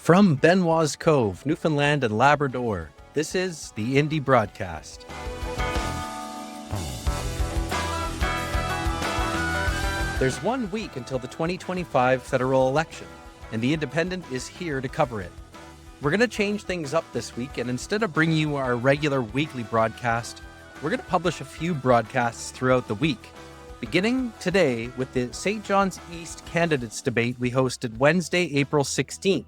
From Benoit's Cove, Newfoundland and Labrador, this is the Indy broadcast. There's 1 week until the 2025 federal election, and the Independent is here to cover it. We're going to change things up this week, and instead of bringing you our regular weekly broadcast, we're going to publish a few broadcasts throughout the week, beginning today with the St. John's East candidates debate we hosted Wednesday, April 16th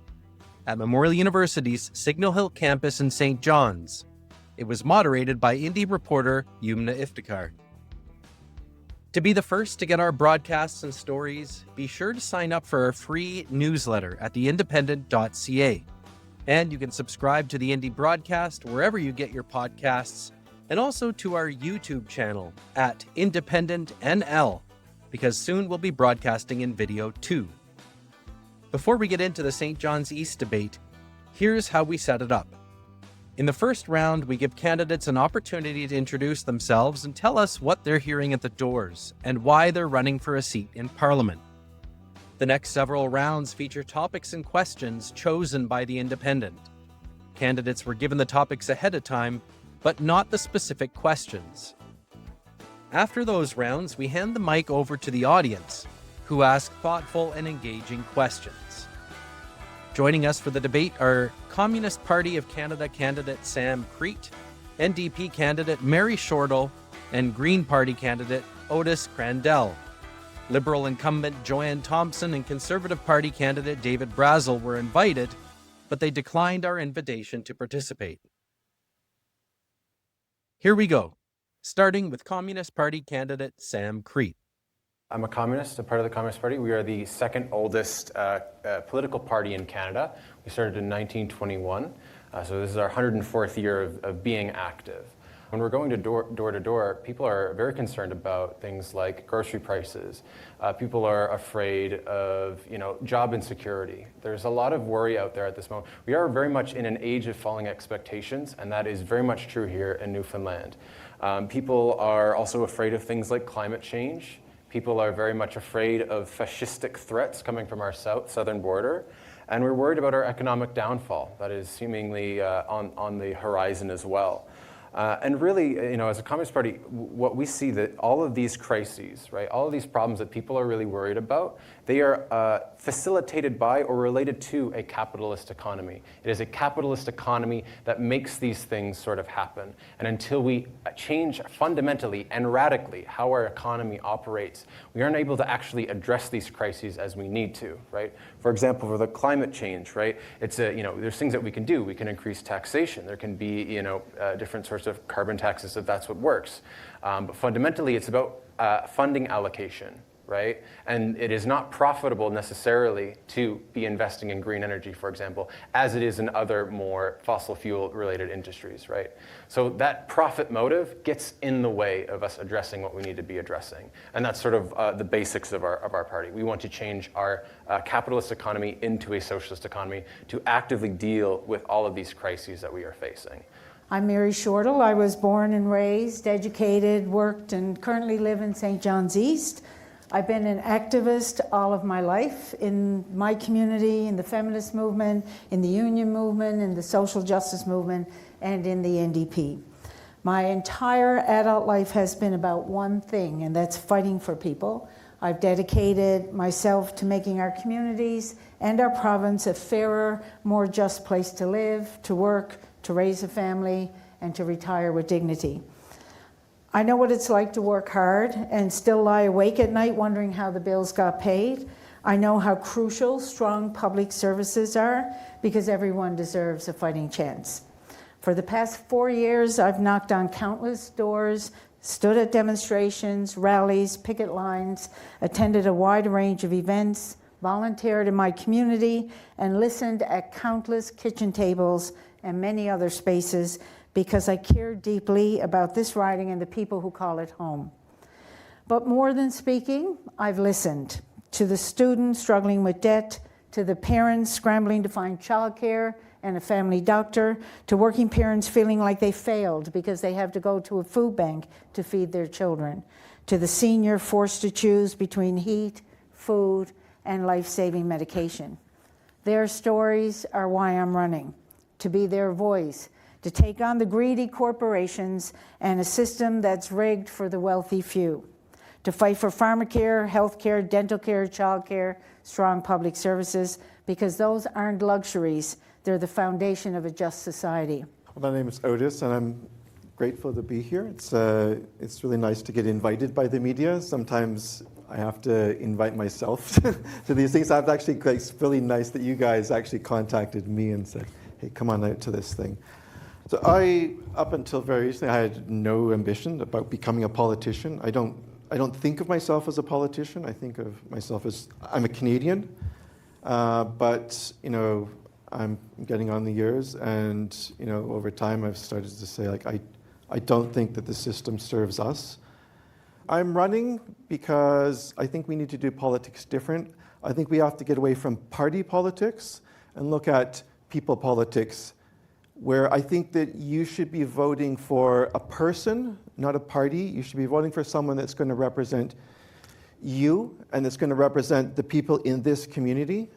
at Memorial University's Signal Hill campus in St. John's. It was moderated by Indy reporter Yumna Iftikhar. To be the first to get our broadcasts and stories, be sure to sign up for our free newsletter at theindependent.ca. And you can subscribe to the Indy broadcast wherever you get your podcasts, and also to our YouTube channel at Independent NL, because soon we'll be broadcasting in video too. Before we get into the St. John's East debate, here's how we set it up. In the first round, we give candidates an opportunity to introduce themselves and tell us what they're hearing at the doors and why they're running for a seat in Parliament. The next several rounds feature topics and questions chosen by the Independent. Candidates were given the topics ahead of time, but not the specific questions. After those rounds, we hand the mic over to the audience, who ask thoughtful and engaging questions. Joining us for the debate are Communist Party of Canada candidate Sam Crete, NDP candidate Mary Shortall, and Green Party candidate Otis Crandell. Liberal incumbent Joanne Thompson and Conservative Party candidate David Brazel were invited, but they declined our invitation to participate. Here we go, starting with Communist Party candidate Sam Crete. I'm a communist, a part of the Communist Party. We are the second oldest political party in Canada. We started in 1921, so this is our 104th year of being active. When we're going to door to door, people are very concerned about things like grocery prices. People are afraid of, job insecurity. There's a lot of worry out there at this moment. We are very much in an age of falling expectations, and that is very much true here in Newfoundland. People are also afraid of things like climate change. People are very much afraid of fascistic threats coming from our southern border. And we're worried about our economic downfall that is seemingly on the horizon as well. And really, as a Communist Party, what we see that all of these crises, right, all of these problems that people are really worried about, they are facilitated by or related to a capitalist economy. It is a capitalist economy that makes these things sort of happen. And until we change fundamentally and radically how our economy operates, we aren't able to actually address these crises as we need to, right? For example, for the climate change, right, it's there's things that we can do. We can increase taxation. There can be, different sorts of carbon taxes if that's what works. But fundamentally, it's about funding allocation, right? And it is not profitable necessarily to be investing in green energy, for example, as it is in other more fossil fuel related industries, right? So that profit motive gets in the way of us addressing what we need to be addressing. And that's sort of the basics of our party. We want to change our capitalist economy into a socialist economy to actively deal with all of these crises that we are facing. I'm Mary Shortall. I was born and raised, educated, worked, and currently live in St. John's East. I've been an activist all of my life in my community, in the feminist movement, in the union movement, in the social justice movement, and in the NDP. My entire adult life has been about one thing, and that's fighting for people. I've dedicated myself to making our communities and our province a fairer, more just place to live, to work, to raise a family, and to retire with dignity. I know what it's like to work hard and still lie awake at night wondering how the bills got paid. I know how crucial strong public services are because everyone deserves a fighting chance. For the past 4 years, I've knocked on countless doors, stood at demonstrations, rallies, picket lines, attended a wide range of events, volunteered in my community, and listened at countless kitchen tables and many other spaces because I care deeply about this riding and the people who call it home. But more than speaking, I've listened to the students struggling with debt, to the parents scrambling to find childcare and a family doctor, to working parents feeling like they failed because they have to go to a food bank to feed their children, to the senior forced to choose between heat, food, and life-saving medication. Their stories are why I'm running, to be their voice, to take on the greedy corporations and a system that's rigged for the wealthy few, to fight for pharmacare, healthcare, dental care, childcare, strong public services, because those aren't luxuries, they're the foundation of a just society. Well, my name is Otis, and I'm grateful to be here. It's really nice to get invited by the media. Sometimes I have to invite myself to these things. It's really nice that you guys actually contacted me and said, hey, come on out to this thing. So up until very recently, I had no ambition about becoming a politician. I don't think of myself as a politician. I think of myself as, I'm a Canadian, but, I'm getting on the years, and, over time I've started to say, I don't think that the system serves us. I'm running because I think we need to do politics different. I think we have to get away from party politics and look at people politics, where I think that you should be voting for a person, not a party. You should be voting for someone that's going to represent you and that's going to represent the people in this community.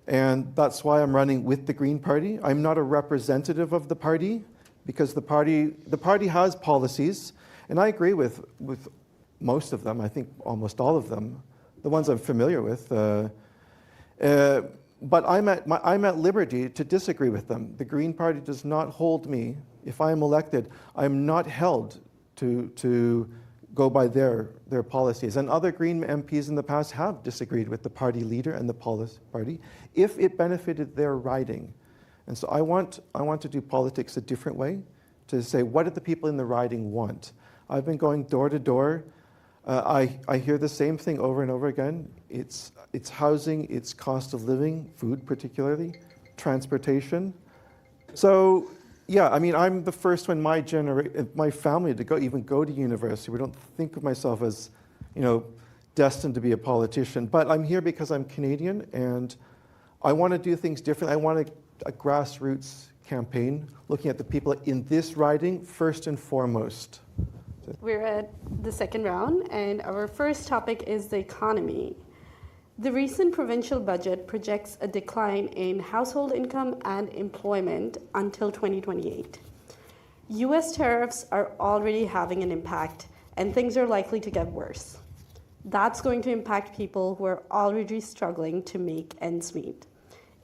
And that's why I'm running with the Green Party. I'm not a representative of the party, because the party has policies, and I agree with most of them. I think almost all of them, the ones I'm familiar with. But I'm at liberty to disagree with them. The Green Party does not hold me. If I am elected, I'm not held to go by their policies. And other Green MPs in the past have disagreed with the party leader and the policy party if it benefited their riding. And so I want to do politics a different way, to say, what do the people in the riding want? I've been going door to door. I hear the same thing over and over again. It's housing, it's cost of living, food particularly, transportation. So, yeah, I'm the first one in my family to go to university. We don't think of myself as, destined to be a politician. But I'm here because I'm Canadian, and I want to do things differently. I want a grassroots campaign looking at the people in this riding first and foremost. We're at the second round, and our first topic is the economy. The recent provincial budget projects a decline in household income and employment until 2028. US tariffs are already having an impact, and things are likely to get worse. That's going to impact people who are already struggling to make ends meet.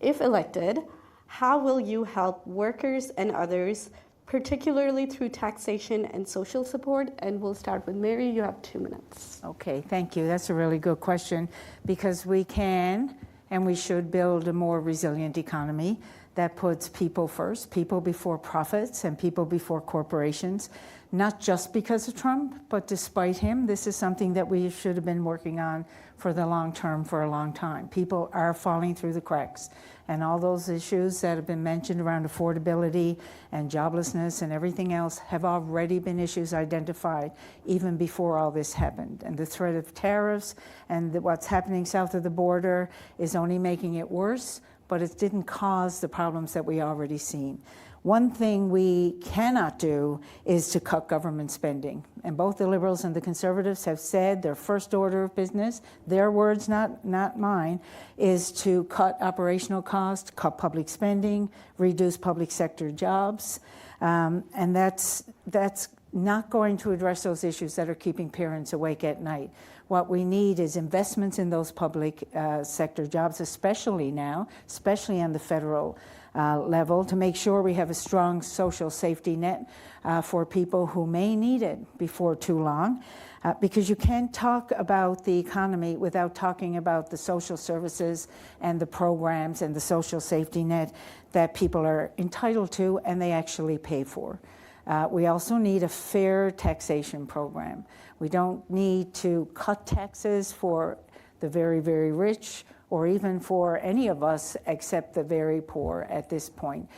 If elected, how will you help workers and others, particularly through taxation and social support? And we'll start with Mary. You have 2 minutes. Okay, thank you. That's a really good question, because we can and we should build a more resilient economy that puts people first, people before profits and people before corporations, not just because of Trump, but despite him. This is something that we should have been working on for the long term for a long time. People are falling through the cracks, and all those issues that have been mentioned around affordability and joblessness and everything else have already been issues identified even before all this happened. And the threat of tariffs and what's happening south of the border is only making it worse, but it didn't cause the problems that we already seen. One thing we cannot do is to cut government spending. And both the Liberals and the Conservatives have said their first order of business, their words, not mine, is to cut operational costs, cut public spending, reduce public sector jobs. And that's not going to address those issues that are keeping parents awake at night. What we need is investments in those public sector jobs, especially now, especially on the federal level, to make sure we have a strong social safety net for people who may need it before too long. Because you can't talk about the economy without talking about the social services and the programs and the social safety net that people are entitled to and they actually pay for. We also need a fair taxation program. We don't need to cut taxes for the very, very rich or even for any of us except the very poor at this point,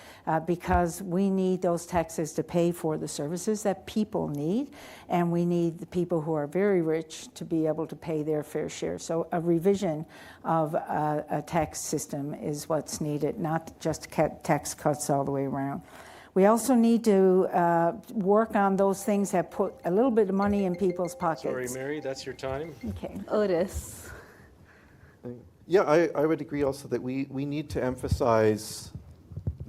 because we need those taxes to pay for the services that people need, and we need the people who are very rich to be able to pay their fair share. So a revision of a tax system is what's needed, not just tax cuts all the way around. We also need to work on those things that put a little bit of money in people's pockets. Sorry, Mary, that's your time. Okay. Otis. Yeah, I would agree also that we need to emphasize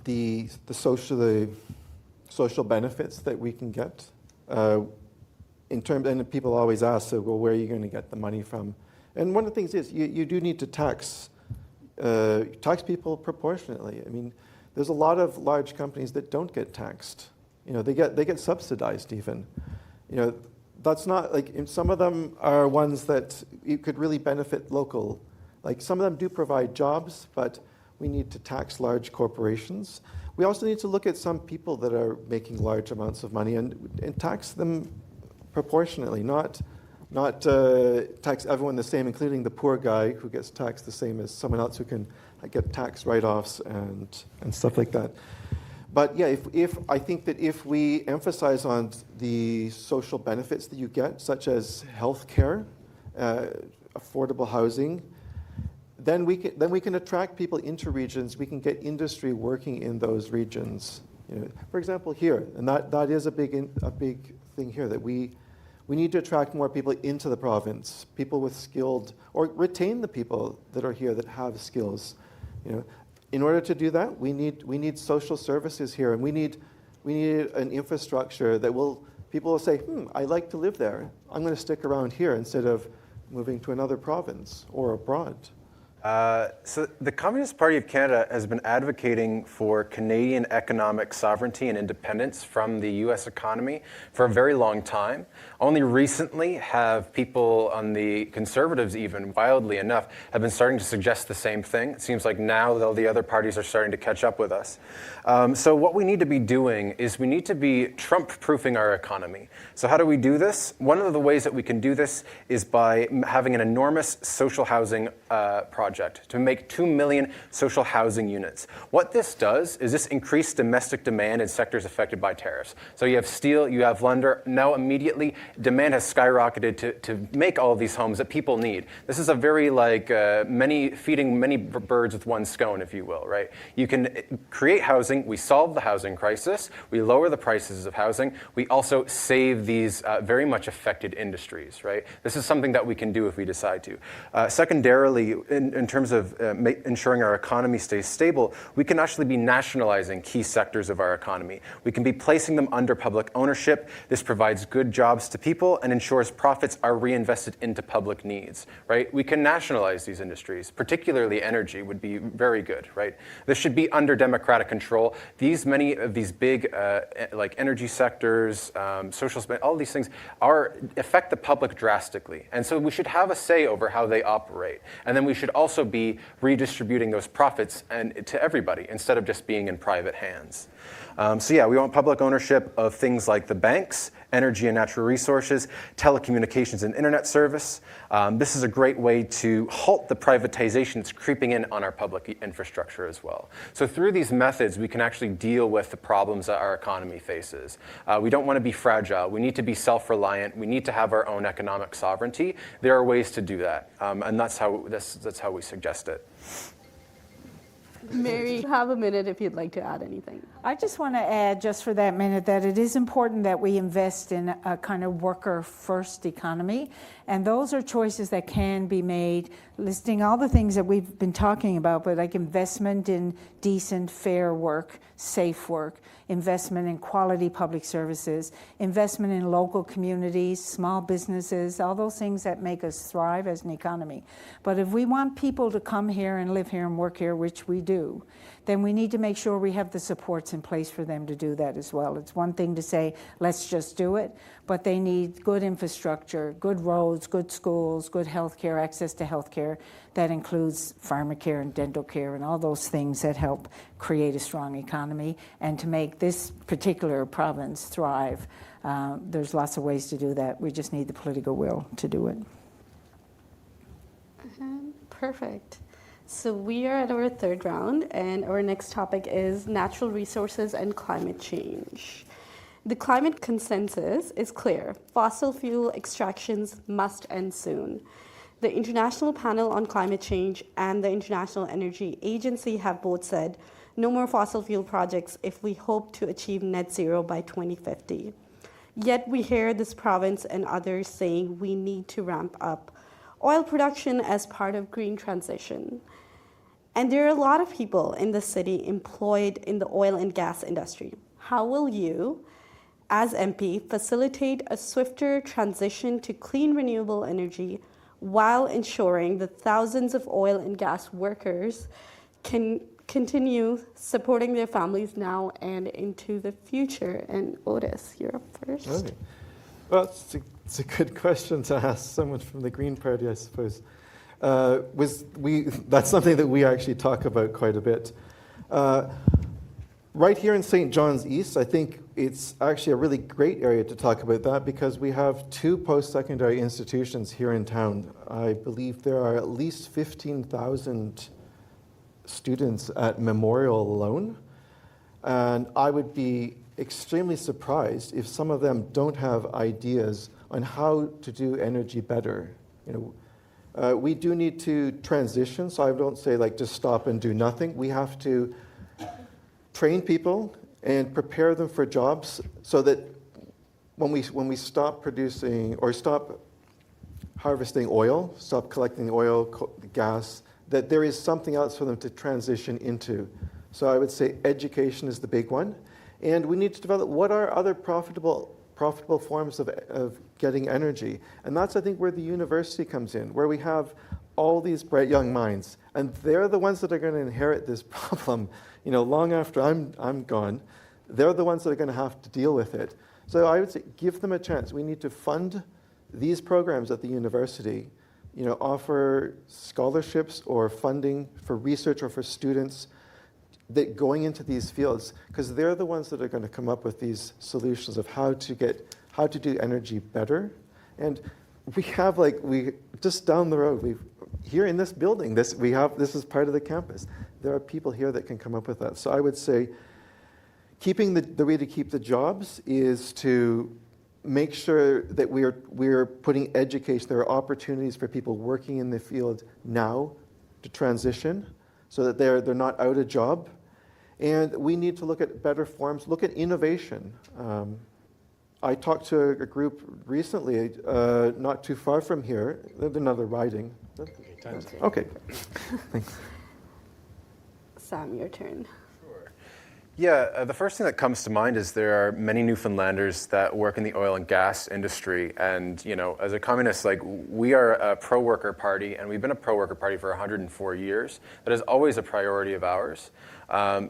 the social benefits that we can get. In terms, and people always ask, so, well, where are you going to get the money from? And one of the things is you do need to tax people proportionately. I mean, there's a lot of large companies that don't get taxed. You know, they get subsidized even. You know, that's not like, and some of them are ones that you could really benefit local. Like some of them do provide jobs, but we need to tax large corporations. We also need to look at some people that are making large amounts of money and tax them proportionately, not tax everyone the same, including the poor guy who gets taxed the same as someone else who can get tax write-offs and stuff like that. But yeah, if I think that if we emphasize on the social benefits that you get, such as health care, affordable housing, then we can attract people into regions. We can get industry working in those regions. You know, for example, here, and that is a big thing here, that we need to attract more people into the province, people with skilled, or retain the people that are here that have skills. You know, in order to do that, we need social services here, and we need an infrastructure that people will say, I like to live there. I'm going to stick around here instead of moving to another province or abroad. So the Communist Party of Canada has been advocating for Canadian economic sovereignty and independence from the U.S. economy for a very long time. Only recently have people on the Conservatives, even wildly enough, have been starting to suggest the same thing. It seems like now, though, the other parties are starting to catch up with us. So what we need to be doing is we need to be Trump-proofing our economy. So how do we do this? One of the ways that we can do this is by having an enormous social housing project to make 2 million social housing units. What this does is this increase domestic demand in sectors affected by tariffs. So you have steel, you have lumber. Now immediately demand has skyrocketed to make all of these homes that people need. This is a very feeding many birds with one scone, if you will, right? You can create housing. We solve the housing crisis. We lower the prices of housing. We also save these very much affected industries, right? This is something that we can do if we decide to. Secondarily, in terms of ensuring our economy stays stable, we can actually be nationalizing key sectors of our economy. We can be placing them under public ownership. This provides good jobs to people and ensures profits are reinvested into public needs, right? We can nationalize these industries, particularly energy would be very good, right? This should be under democratic control. Many of these big like energy sectors, social spend, all these things affect the public drastically. And so we should have a say over how they operate. And then we should also be redistributing those profits to everybody instead of just being in private hands. So yeah, we want public ownership of things like the banks, energy and natural resources, telecommunications and internet service. This is a great way to halt the privatization that's creeping in on our public infrastructure as well. So through these methods, we can actually deal with the problems that our economy faces. We don't want to be fragile. We need to be self-reliant. We need to have our own economic sovereignty. There are ways to do that, and that's how we suggest it. Mary, you have a minute if you'd like to add anything. I just want to add, just for that minute, that it is important that we invest in a kind of worker-first economy. And those are choices that can be made, listing all the things that we've been talking about, but like investment in decent, fair work, safe work, investment in quality public services, investment in local communities, small businesses, all those things that make us thrive as an economy. But if we want people to come here and live here and work here, which we do, then we need to make sure we have the supports in place for them to do that as well. It's one thing to say, let's just do it, but they need good infrastructure, good roads, good schools, good health care, access to health care. That includes pharmacare and dental care and all those things that help create a strong economy and to make this particular province thrive. There's lots of ways to do that. We just need the political will to do it. Perfect. So we are at our third round, and our next topic is natural resources and climate change. The climate consensus is clear. Fossil fuel extractions must end soon. The International Panel on Climate Change and the International Energy Agency have both said no more fossil fuel projects if we hope to achieve net zero by 2050. Yet we hear this province and others saying we need to ramp up oil production as part of green transition. And there are a lot of people in the city employed in the oil and gas industry. How will you, as MP, facilitate a swifter transition to clean renewable energy while ensuring that thousands of oil and gas workers can continue supporting their families now and into the future? And Otis, you're up first. Okay. Well, it's a good question to ask someone from the Green Party, I suppose. That's something that we actually talk about quite a bit. Right here in St. John's East, I think it's actually a really great area to talk about that because we have 2 post-secondary institutions here in town. I believe there are at least 15,000 students at Memorial alone. And I would be extremely surprised if some of them don't have ideas on how to do energy better. We do need to transition, so I don't say like just stop and do nothing. We have to train people and prepare them for jobs so that when we stop producing or stop harvesting oil, stop collecting oil, gas, that there is something else for them to transition into. So I would say education is the big one. And we need to develop what are other profitable forms of getting energy. And that's, I think, where the university comes in, where we have all these bright young minds. And they're the ones that are going to inherit this problem, long after I'm gone. They're the ones that are going to have to deal with it. So I would say give them a chance. We need to fund these programs at the university, offer scholarships or funding for research or for students that going into these fields, because they're the ones that are going to come up with these solutions of how to do energy better. And we have just down the road, here in this building, this is part of the campus. There are people here that can come up with that. So I would say keeping the way to keep the jobs is to make sure that we're putting education. There are opportunities for people working in the field now to transition so that they're not out of job. And we need to look at better forms, look at innovation. I talked to a group recently, not too far from here. There's another riding. Okay. Thanks. Sam, your turn. Yeah, the first thing that comes to mind is there are many Newfoundlanders that work in the oil and gas industry. And, as a communist, we are a pro-worker party, and we've been a pro-worker party for 104 years. That is always a priority of ours.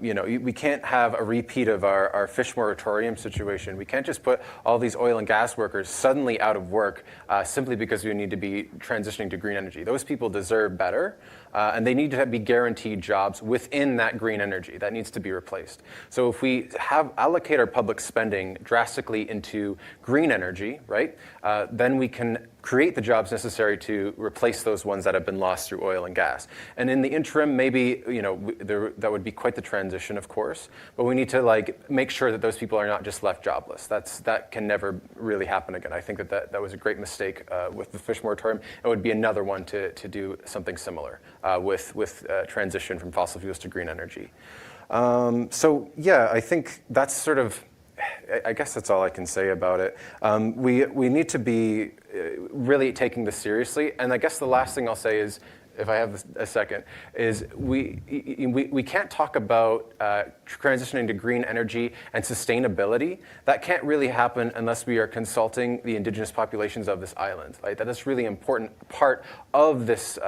We can't have a repeat of our fish moratorium situation. We can't just put all these oil and gas workers suddenly out of work simply because we need to be transitioning to green energy. Those people deserve better, and they need to be guaranteed jobs within that green energy. That needs to be replaced. So if we allocate our public spending drastically into green energy, right, then we can create the jobs necessary to replace those ones that have been lost through oil and gas. And in the interim, maybe that would be quite the transition, of course. But we need to make sure that those people are not just left jobless. That can never really happen again. I think that was a great mistake with the fish moratorium. It would be another one to do something similar with transition from fossil fuels to green energy. I think that's sort of. I guess that's all I can say about it. We need to be really taking this seriously. And I guess the last thing I'll say is, if I have a second, is we can't talk about transitioning to green energy and sustainability. That can't really happen unless we are consulting the indigenous populations of this island. Right? That is really important part of this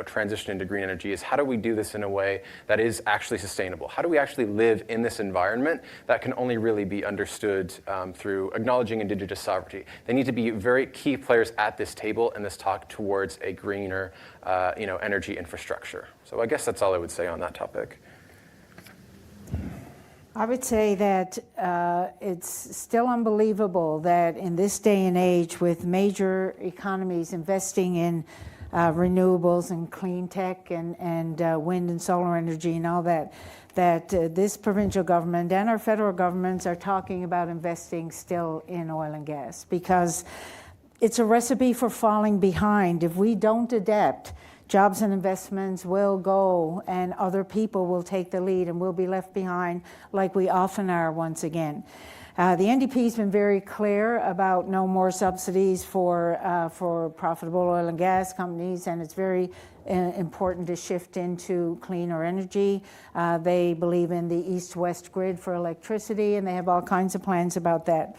transition into green energy is how do we do this in a way that is actually sustainable? How do we actually live in this environment that can only really be understood through acknowledging indigenous sovereignty? They need to be very key players at this table in this talk towards a greener energy infrastructure. So I guess that's all I would say on that topic. I would say that it's still unbelievable that in this day and age, with major economies investing in renewables and clean tech and wind and solar energy and all that, this provincial government and our federal governments are talking about investing still in oil and gas, because it's a recipe for falling behind. If we don't adapt, jobs and investments will go and other people will take the lead and we'll be left behind like we often are once again. The NDP's been very clear about no more subsidies for profitable oil and gas companies, and it's very important to shift into cleaner energy. They believe in the east-west grid for electricity, and they have all kinds of plans about that.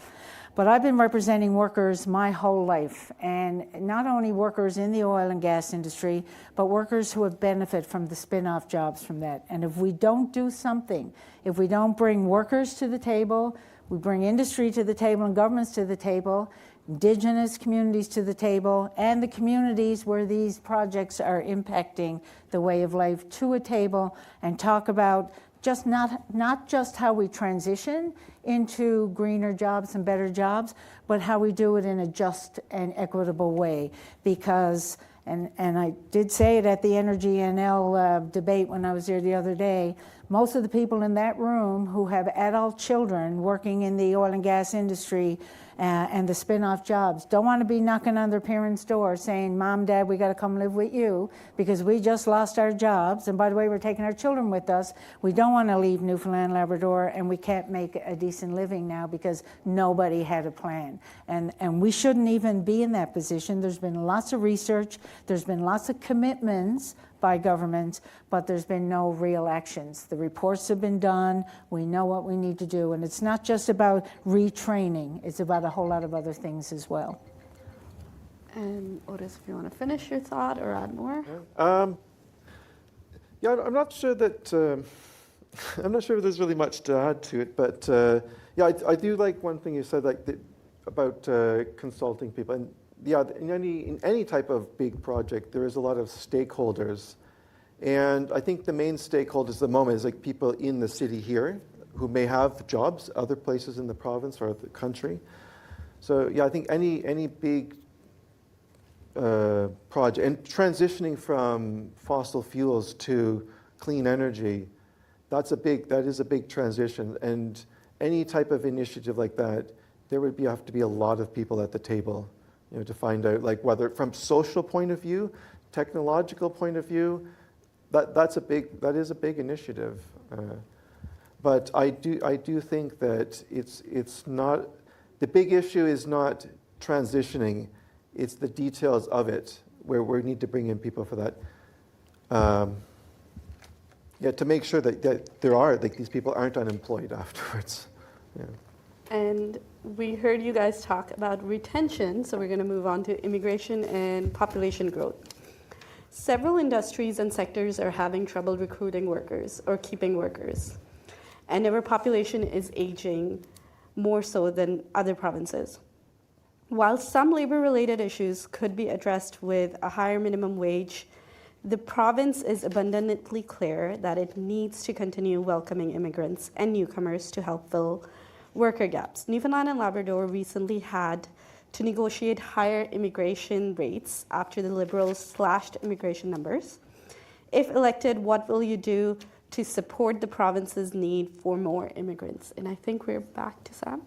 But I've been representing workers my whole life, and not only workers in the oil and gas industry, but workers who have benefited from the spin-off jobs from that. And if we don't do something, if we don't bring workers to the table, we bring industry to the table and governments to the table, Indigenous communities to the table, and the communities where these projects are impacting the way of life to a table, and talk about just not just how we transition into greener jobs and better jobs, but how we do it in a just and equitable way. Because, and I did say it at the Energy NL debate when I was there the other day, most of the people in that room who have adult children working in the oil and gas industry and the spin-off jobs don't want to be knocking on their parents' door saying, Mom, Dad, we got to come live with you because we just lost our jobs. And by the way, we're taking our children with us. We don't want to leave Newfoundland, Labrador, and we can't make a decent living now because nobody had a plan. And we shouldn't even be in that position. There's been lots of research. There's been lots of commitments by governments, but there's been no real actions. The reports have been done. We know what we need to do. And it's not just about retraining. It's about a whole lot of other things as well. And Otis, if you want to finish your thought or add more. Yeah, I'm not sure that, I'm not sure if there's really much to add to it, but yeah, I do like one thing you said, like about consulting people. And yeah, in any type of big project, there is a lot of stakeholders. And I think the main stakeholders at the moment is like people in the city here who may have jobs other places in the province or the country. So yeah, I think any big project, and transitioning from fossil fuels to clean energy, that is a big transition. And any type of initiative like that, there would have to be a lot of people at the table, you know, to find out, like, whether from social point of view, technological point of view, that is a big initiative. But I do think that it's not, the big issue is not transitioning, it's the details of it where we need to bring in people for that. Yeah, to make sure that there are, like, these people aren't unemployed afterwards. Yeah. And we heard you guys talk about retention, so we're going to move on to immigration and population growth. Several industries and sectors are having trouble recruiting workers or keeping workers. And our population is aging more so than other provinces. While some labor-related issues could be addressed with a higher minimum wage, the province is abundantly clear that it needs to continue welcoming immigrants and newcomers to help fill worker gaps. Newfoundland and Labrador recently had to negotiate higher immigration rates after the Liberals slashed immigration numbers. If elected, what will you do to support the province's need for more immigrants? And I think we're back to Sam.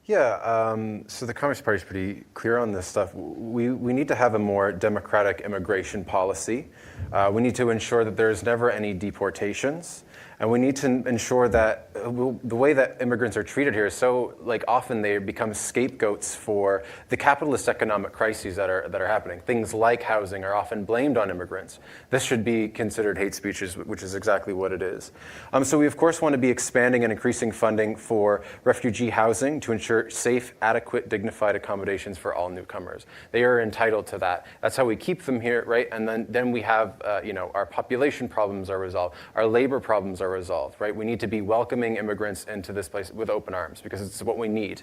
Yeah, so the Communist Party is pretty clear on this stuff. We need to have a more democratic immigration policy. We need to ensure that there's never any deportations. And we need to ensure that the way that immigrants are treated here is so, like, often they become scapegoats for the capitalist economic crises that are happening. Things like housing are often blamed on immigrants. This should be considered hate speech, which is exactly what it is. So we, of course, want to be expanding and increasing funding for refugee housing to ensure safe, adequate, dignified accommodations for all newcomers. They are entitled to that. That's how we keep them here, right? And then we have, our population problems are resolved. Our labor problems are resolved, right? We need to be welcoming immigrants into this place with open arms because it's what we need.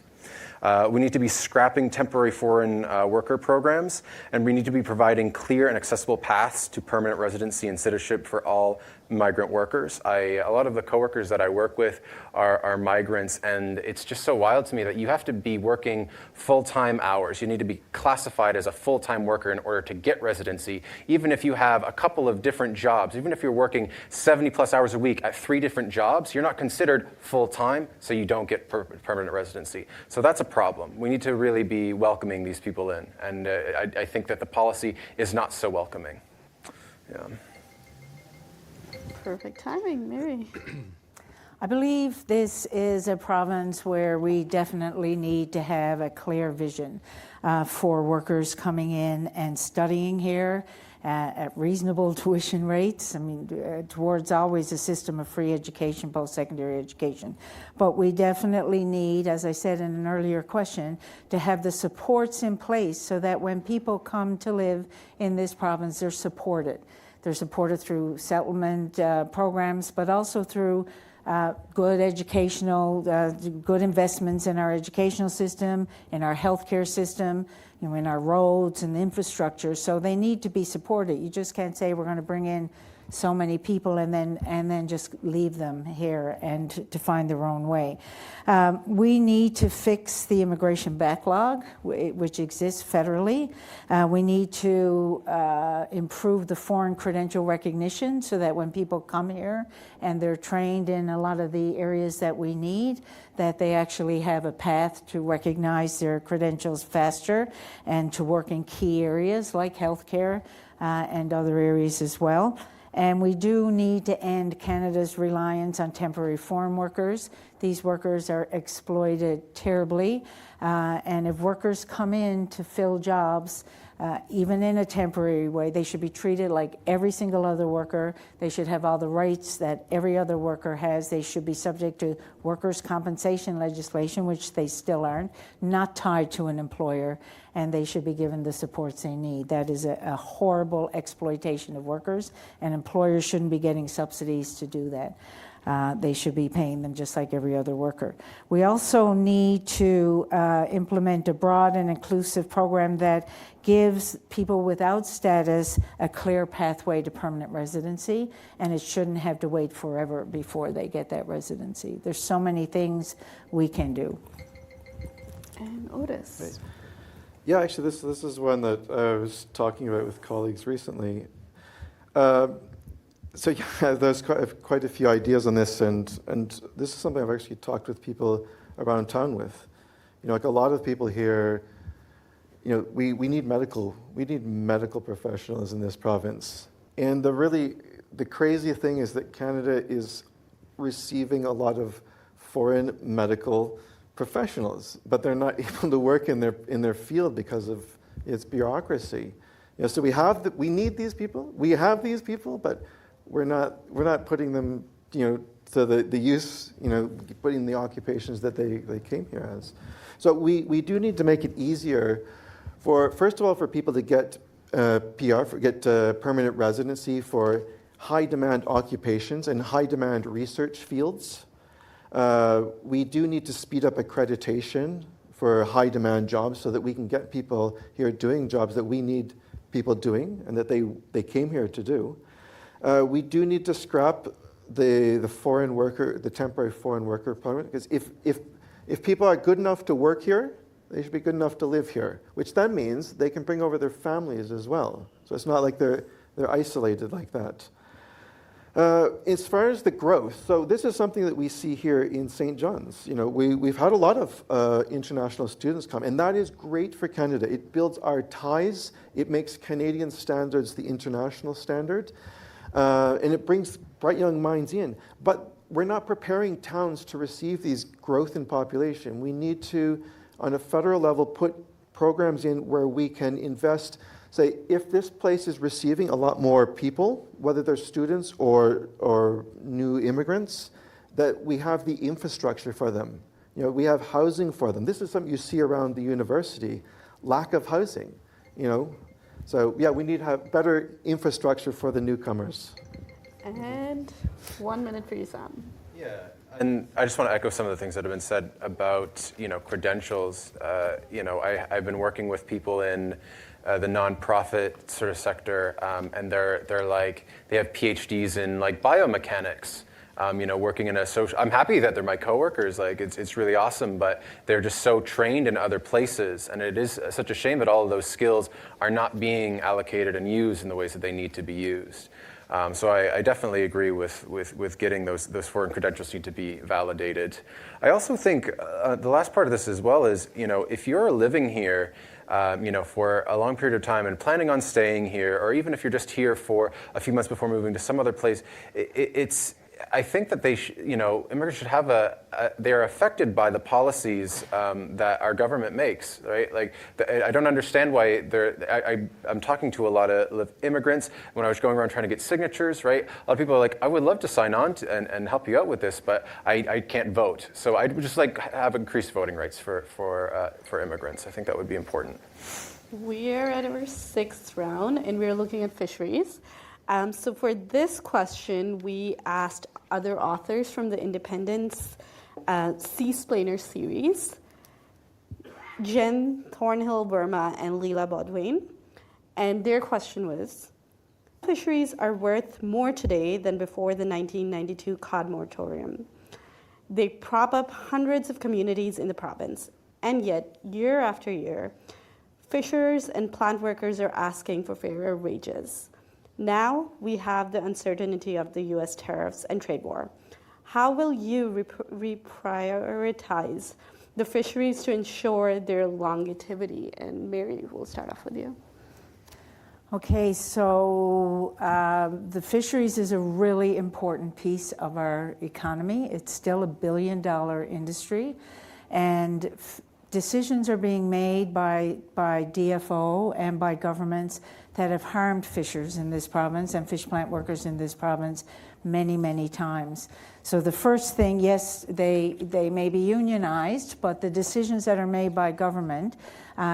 We need to be scrapping temporary foreign worker programs, and we need to be providing clear and accessible paths to permanent residency and citizenship for all migrant workers. A lot of the coworkers that I work with are migrants, and it's just so wild to me that you have to be working full-time hours. You need to be classified as a full-time worker in order to get residency, even if you have a couple of different jobs. Even if you're working 70 plus hours a week at 3 different jobs, you're not considered full-time, so you don't get permanent residency. So that's a problem. We need to really be welcoming these people in, and I think that the policy is not so welcoming. Yeah. Perfect timing, Mary. I believe this is a province where we definitely need to have a clear vision for workers coming in and studying here at reasonable tuition rates. I mean, towards always a system of free education, post-secondary education. But we definitely need, as I said in an earlier question, to have the supports in place so that when people come to live in this province, they're supported. They're supported through settlement programs, but also through good educational, good investments in our educational system, in our healthcare system, in our roads and infrastructure. So they need to be supported. You just can't say we're going to bring in so many people and then just leave them here and to find their own way. We need to fix the immigration backlog, which exists federally. We need to improve the foreign credential recognition so that when people come here and they're trained in a lot of the areas that we need, that they actually have a path to recognize their credentials faster and to work in key areas like healthcare and other areas as well. And we do need to end Canada's reliance on temporary foreign workers. These workers are exploited terribly. And if workers come in to fill jobs, even in a temporary way, they should be treated like every single other worker. They should have all the rights that every other worker has. They should be subject to workers' compensation legislation, which they still aren't, not tied to an employer, and they should be given the supports they need. That is a horrible exploitation of workers, and employers shouldn't be getting subsidies to do that. They should be paying them just like every other worker. We also need to implement a broad and inclusive program that gives people without status a clear pathway to permanent residency, and it shouldn't have to wait forever before they get that residency. There's so many things we can do. And Otis. Right. Yeah, actually, this is one that I was talking about with colleagues recently. So yeah, there's quite a few ideas on this, and this is something I've actually talked with people around town with. Like a lot of people here, we need medical professionals in this province. And the crazy thing is that Canada is receiving a lot of foreign medical professionals, but they're not able to work in their field because of its bureaucracy. So we need these people. We have these people, but we're not putting them, to the use, putting the occupations that they came here as. So we do need to make it easier first of all, for people to get permanent residency for high demand occupations and high demand research fields. We do need to speed up accreditation for high demand jobs so that we can get people here doing jobs that we need people doing and that they came here to do. We do need to scrap the temporary foreign worker permit, because if people are good enough to work here, they should be good enough to live here, which then means they can bring over their families as well. So it's not like they're isolated like that. As far as the growth, so this is something that we see here in St. John's. We've had a lot of international students come, and that is great for Canada. It builds our ties. It makes Canadian standards the international standard. And it brings bright young minds in. But we're not preparing towns to receive these growth in population. We need to, on a federal level, put programs in where we can invest. Say, if this place is receiving a lot more people, whether they're students or new immigrants, that we have the infrastructure for them. We have housing for them. This is something you see around the university, lack of housing, So yeah, we need to have better infrastructure for the newcomers. And 1 minute for you, Sam. Yeah, and I just want to echo some of the things that have been said about credentials. I've been working with people in the nonprofit sort of sector, and they're like, they have PhDs in like biomechanics. Working in a social, I'm happy that they're my coworkers, like it's really awesome, but they're just so trained in other places, and it is such a shame that all of those skills are not being allocated and used in the ways that they need to be used. So I definitely agree with getting those foreign credentials need to be validated. I also think the last part of this as well is, if you're living here, for a long period of time and planning on staying here, or even if you're just here for a few months before moving to some other place, I think that immigrants should have they are affected by the policies that our government makes, right? Like, I don't understand why I'm talking to a lot of immigrants when I was going around trying to get signatures, right? A lot of people are like, I would love to sign on and help you out with this, but I can't vote. So I'd just like have increased voting rights for immigrants. I think that would be important. We're at our 6th round, and we're looking at fisheries. So for this question, we asked other authors from the Independence Seasplainer series, Jen Thornhill Burma and Leela Bodwin, and their question was, fisheries are worth more today than before the 1992 cod moratorium. They prop up hundreds of communities in the province, and yet, year after year, fishers and plant workers are asking for fairer wages. Now we have the uncertainty of the US tariffs and trade war. How will you reprioritize the fisheries to ensure their longevity? And Mary, we'll start off with you. Okay, so the fisheries is a really important piece of our economy. It's still $1 billion industry, and decisions are being made by DFO and by governments that have harmed fishers in this province and fish plant workers in this province many, many times. So the first thing, yes, they may be unionized, but the decisions that are made by government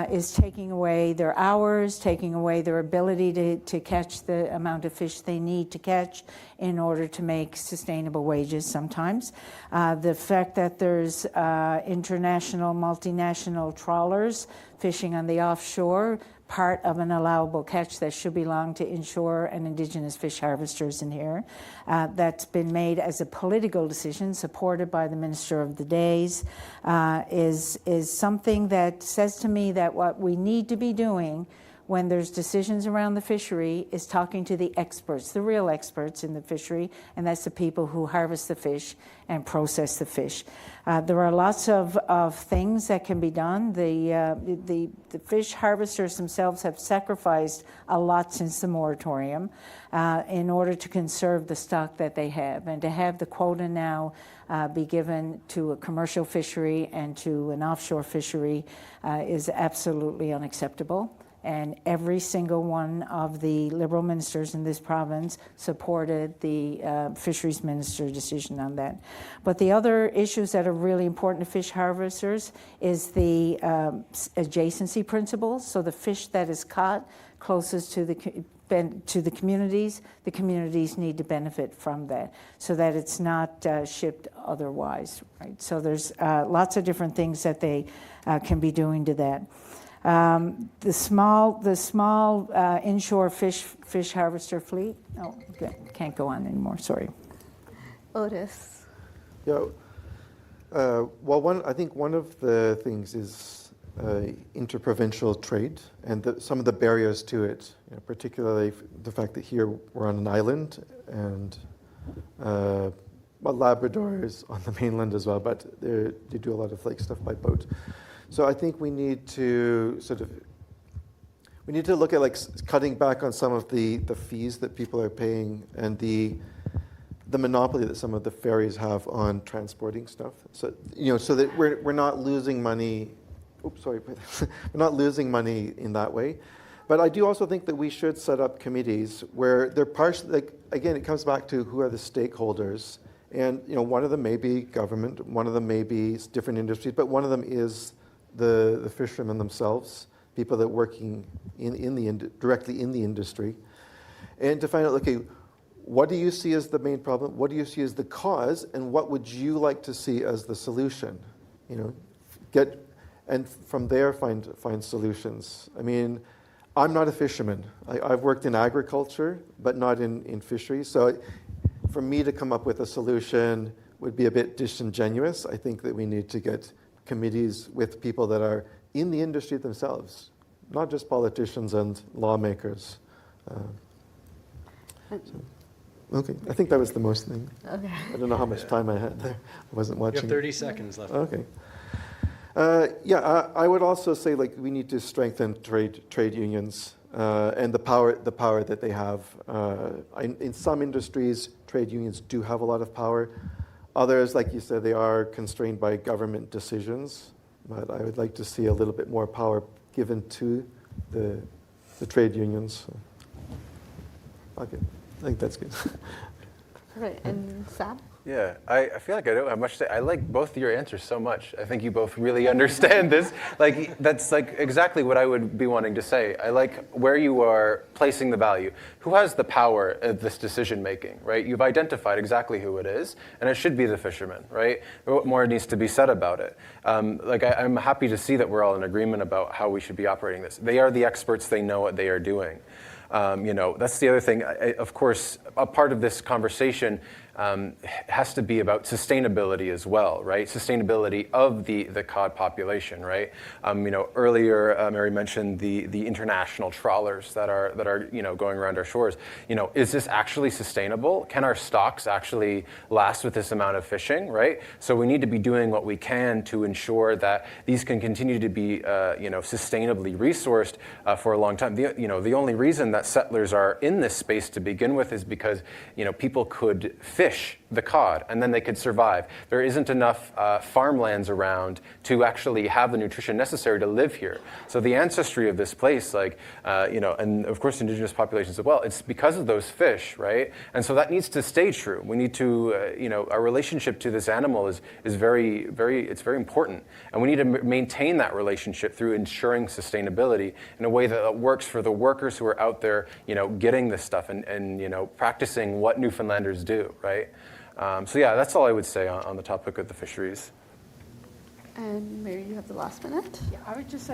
is taking away their hours, taking away their ability to catch the amount of fish they need to catch in order to make sustainable wages sometimes. The fact that there's international, multinational trawlers fishing on the offshore, part of an allowable catch that should belong to inshore and Indigenous fish harvesters in here. That's been made as a political decision supported by the Minister of the Days, is something that says to me that what we need to be doing when there's decisions around the fishery is talking to the experts, the real experts in the fishery, and that's the people who harvest the fish and process the fish. There are lots of things that can be done. The fish harvesters themselves have sacrificed a lot since the moratorium in order to conserve the stock that they have. And to have the quota now be given to a commercial fishery and to an offshore fishery is absolutely unacceptable. And every single one of the Liberal ministers in this province supported the fisheries minister decision on that. But the other issues that are really important to fish harvesters is the adjacency principle. So the fish that is caught closest to the communities need to benefit from that so that it's not shipped otherwise, right? So there's lots of different things that they can be doing to that. The small inshore fish harvester fleet. Oh, okay. Can't go on anymore. Sorry. Otis. Yeah. Well, I think one of the things is interprovincial trade and some of the barriers to it. Particularly the fact that here we're on an island, and Labrador is on the mainland as well, but they do a lot of stuff by boat. So I think we need to look at cutting back on some of the fees that people are paying and the monopoly that some of the ferries have on transporting stuff. So so that we're not losing money. Oops, sorry, we're not losing money in that way. But I do also think that we should set up committees where they're partially, again, it comes back to who are the stakeholders. And one of them may be government, one of them may be different industries, but one of them is the fishermen themselves, people that are working directly in the industry, and to find out, okay, what do you see as the main problem? What do you see as the cause? And what would you like to see as the solution? And from there find solutions. I mean, I'm not a fisherman. I've worked in agriculture, but not in fisheries. So for me to come up with a solution would be a bit disingenuous. I think that we need to get committees with people that are in the industry themselves, not just politicians and lawmakers. Okay, I think that was the most thing. Okay. I don't know how much time I had there. I wasn't watching. You have 30 seconds left. Okay. I would also say we need to strengthen trade unions. and the power that they have. In some industries, trade unions do have a lot of power. Others, like you said, they are constrained by government decisions. But I would like to see a little bit more power given to the trade unions. Okay, I think that's good. All right, and Sam? Yeah, I feel like I don't have much to say. I like both your answers so much. I think you both really understand this. Like, that's like exactly what I would be wanting to say. I like where you are placing the value. Who has the power of this decision making, right? You've identified exactly who it is, and it should be the fishermen, right? What more needs to be said about it? I'm happy to see that we're all in agreement about how we should be operating this. They are the experts. They know what they are doing. That's the other thing. Of course, a part of this conversation has to be about sustainability as well, right? Sustainability of the cod population, right? Earlier Mary mentioned the international trawlers that are going around our shores. Is this actually sustainable? Can our stocks actually last with this amount of fishing, right? So we need to be doing what we can to ensure that these can continue to be sustainably resourced for a long time. The only reason that settlers are in this space to begin with is because people could fish the cod and then they could survive. There isn't enough farmlands around to actually have the nutrition necessary to live here. So the ancestry of this place, and of course indigenous populations as well, it's because of those fish, right? And so that needs to stay true. We need to, our relationship to this animal is very, it's very important. And we need to maintain that relationship through ensuring sustainability in a way that works for the workers who are out there, getting this stuff and practicing what Newfoundlanders do, right? That's all I would say on the topic of the fisheries. And Mary, you have the last minute. Yeah, I would just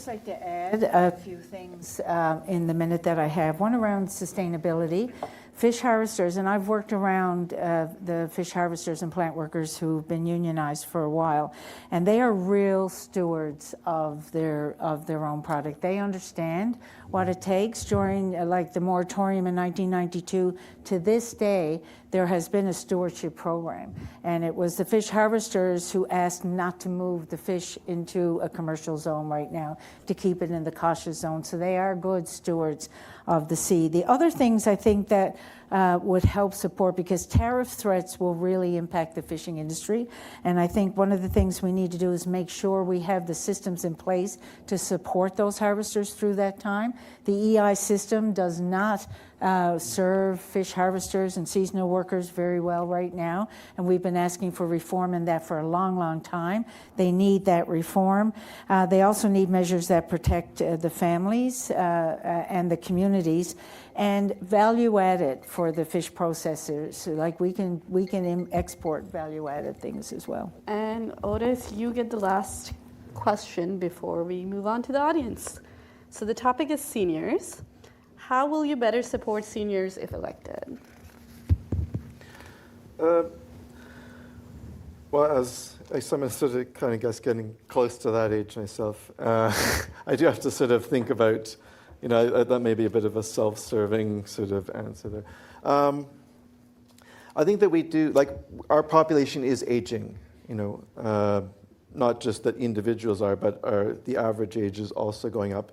like to add a few things in the minute that I have. One around sustainability. Fish harvesters, and I've worked around the fish harvesters and plant workers who've been unionized for a while, and they are real stewards of their own product. They understand what it takes. During the moratorium in 1992 to this day, there has been a stewardship program, and it was the fish harvesters who asked not to move the fish into a commercial zone right now, to keep it in the cautious zone. So they are good stewards of the sea. The other things I think that would help support, because tariff threats will really impact the fishing industry, and I think one of the things we need to do is make sure we have the systems in place to support those harvesters through that time. The EI system does not serve fish harvesters and seasonal workers very well right now, and we've been asking for reform in that for a long, long time. They need that reform. They also need measures that protect the families and the communities, and value added for the fish processors. Like we can export value added things as well. And Otis, you get the last question before we move on to the audience. So the topic is seniors. How will you better support seniors if elected? Well, as someone sort of kind of getting close to that age myself, I do have to sort of think about, that may be a bit of a self-serving sort of answer there. I think that we do, our population is aging, not just that individuals are, but the average age is also going up.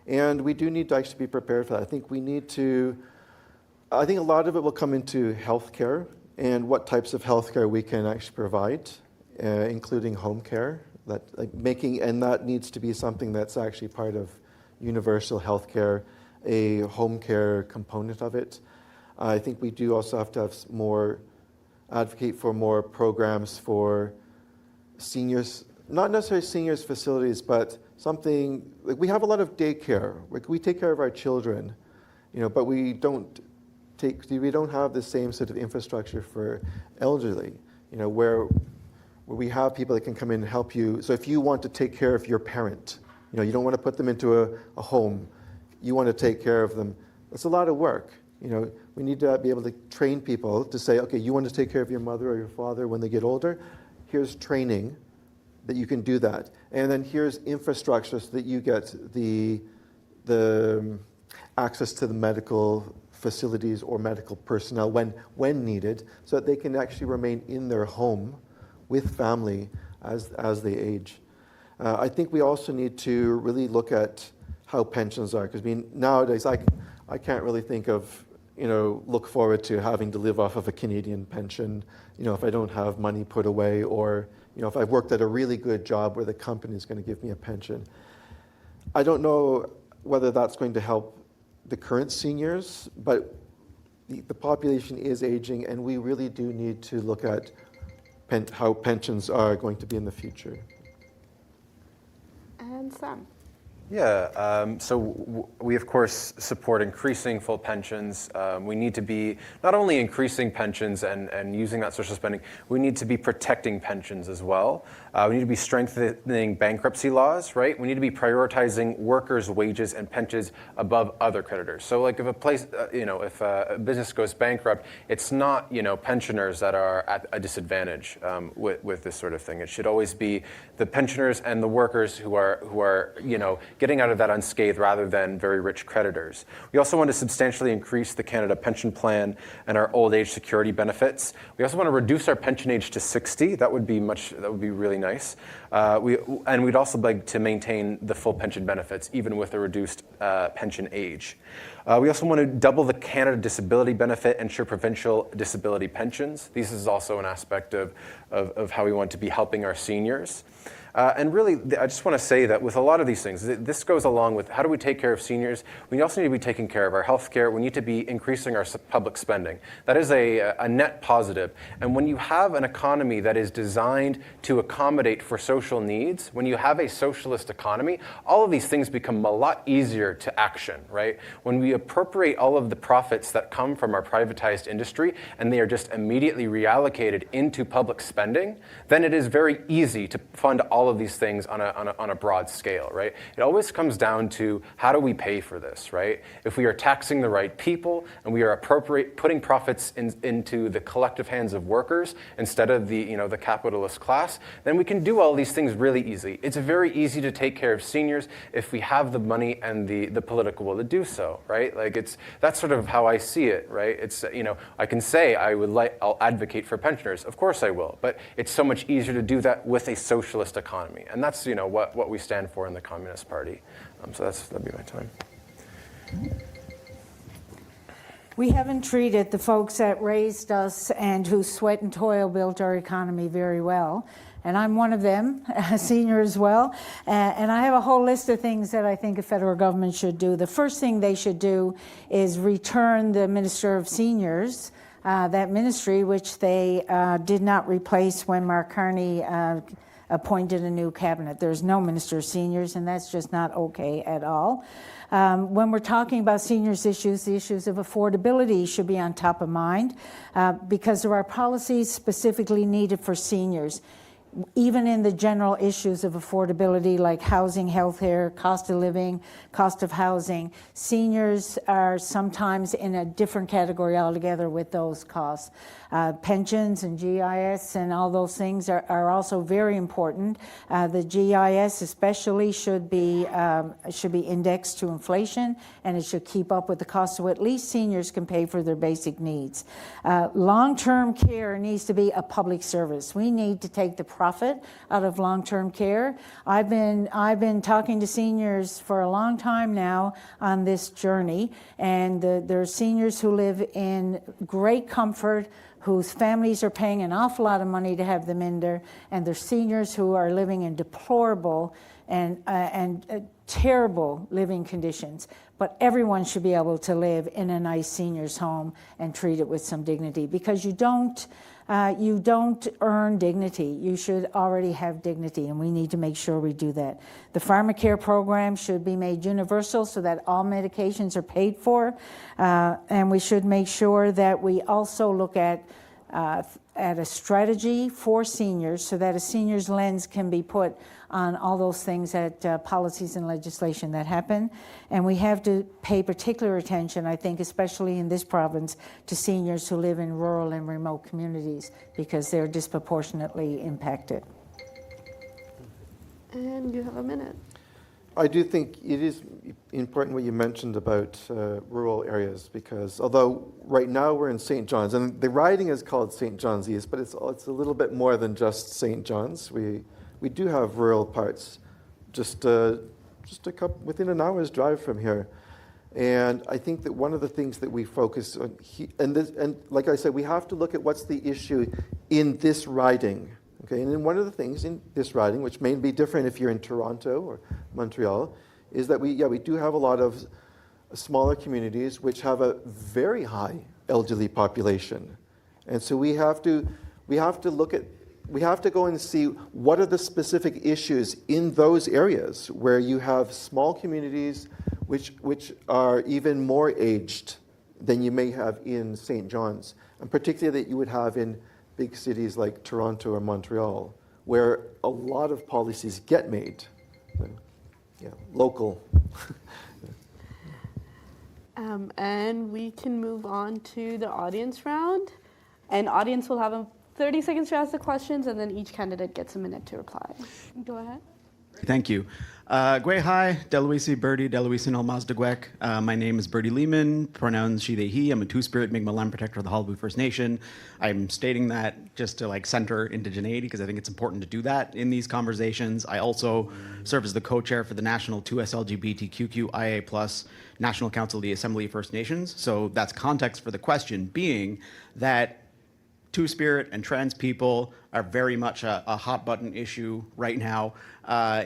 And we do need to actually be prepared for that. I think a lot of it will come into healthcare and what types of healthcare we can actually provide, including home care. That needs to be something that's actually part of universal healthcare, a home care component of it. I think we do also have to have advocate for more programs for seniors, not necessarily seniors facilities, but something, we have a lot of daycare. We take care of our children, but we don't have the same sort of infrastructure for elderly, where we have people that can come in and help you. So if you want to take care of your parent, you don't want to put them into a home, you want to take care of them. That's a lot of work. We need to be able to train people to say, okay, you want to take care of your mother or your father when they get older? Here's training that you can do that. And then here's infrastructure so that you get the access to the medical facilities or medical personnel when needed, so that they can actually remain in their home with family as they age. I think we also need to really look at how pensions are. Because nowadays, I can't really think of, look forward to having to live off of a Canadian pension, if I don't have money put away, or, if I've worked at a really good job where the company is going to give me a pension. I don't know whether that's going to help the current seniors, but the population is aging, and we really do need to look at how pensions are going to be in the future. And Sam. Yeah, so we of course support increasing full pensions. We need to be not only increasing pensions and using that social spending, we need to be protecting pensions as well. We need to be strengthening bankruptcy laws, right? We need to be prioritizing workers' wages and pensions above other creditors. So like if a place, if a business goes bankrupt, it's not, pensioners that are at a disadvantage with this sort of thing. It should always be the pensioners and the workers who are getting out of that unscathed rather than very rich creditors. We also want to substantially increase the Canada Pension Plan and our old age security benefits. We also want to reduce our pension age to 60. That would be really nice. We'd also like to maintain the full pension benefits, even with a reduced pension age. We also want to double the Canada Disability Benefit and ensure provincial disability pensions. This is also an aspect of how we want to be helping our seniors. And really, I just want to say that with a lot of these things, this goes along with how do we take care of seniors? We also need to be taking care of our health care. We need to be increasing our public spending. That is a net positive. And when you have an economy that is designed to accommodate for social needs, when you have a socialist economy, all of these things become a lot easier to action, right? When we appropriate all of the profits that come from our privatized industry and they are just immediately reallocated into public spending, then it is very easy to fund all of these things on a broad scale, right? It always comes down to how do we pay for this, right? If we are taxing the right people and we are putting profits into the collective hands of workers instead of the capitalist class, then we can do all these things really easily. It's very easy to take care of seniors if we have the money and the political will to do so, right? That's sort of how I see it, right? It's I can say I'll advocate for pensioners, of course I will, but it's so much easier to do that with a socialist economy. And that's what we stand for in the Communist Party. So that'd be my time. We haven't treated the folks that raised us and whose sweat and toil built our economy very well. And I'm one of them, a senior as well. And I have a whole list of things that I think the federal government should do. The first thing they should do is return the Minister of Seniors, that ministry which they did not replace when Mark Carney appointed a new cabinet. There's no Minister of Seniors, and that's just not okay at all. When we're talking about seniors issues, the issues of affordability should be on top of mind because there are policies specifically needed for seniors. Even in the general issues of affordability like housing, healthcare, cost of living, cost of housing, seniors are sometimes in a different category altogether with those costs. Pensions and GIS and all those things are also very important. The GIS especially should be indexed to inflation, and it should keep up with the cost so at least seniors can pay for their basic needs. Long-term care needs to be a public service. We need to take the profit out of long-term care. I've been talking to seniors for a long time now on this journey, and there are seniors who live in great comfort, whose families are paying an awful lot of money to have them in there, and there's seniors who are living in deplorable and terrible living conditions. But everyone should be able to live in a nice senior's home and treat it with some dignity, because you don't earn dignity. You should already have dignity, and we need to make sure we do that. The pharmacare program should be made universal so that all medications are paid for, and we should make sure that we also look at a strategy for seniors so that a senior's lens can be put on all those things that policies and legislation that happen. And we have to pay particular attention, I think, especially in this province, to seniors who live in rural and remote communities because they're disproportionately impacted. And you have a minute. I do think it is important what you mentioned about rural areas, because although right now we're in St. John's, and the riding is called St. John's East, but it's a little bit more than just St. John's. We do have rural parts just just within an hour's drive from here. And I think that one of the things that we focus on, and like I said, we have to look at what's the issue in this riding. Okay, and then one of the things in this riding, which may be different if you're in Toronto or Montreal, is that we do have a lot of smaller communities which have a very high elderly population. And so we have to go and see what are the specific issues in those areas where you have small communities which are even more aged than you may have in St. John's, and particularly that you would have in big cities like Toronto or Montreal, where a lot of policies get made. Yeah, local. And we can move on to the audience round. And audience will have 30 seconds to ask the questions, and then each candidate gets a minute to reply. Go ahead. Thank you. Gwe hi, Deluisi Birdie, Deluisi Nalmaz de Gwek. My name is Birdie Lehman, pronouns she, they, he. I'm a Two-Spirit Mi'kmaq Land Protector of the Hullaboo First Nation. I'm stating that just to center indigeneity, because I think it's important to do that in these conversations. I also serve as the co-chair for the National 2SLGBTQIA+ National Council of the Assembly of First Nations. So that's context for the question being that Two-Spirit and trans people are very much a hot button issue right now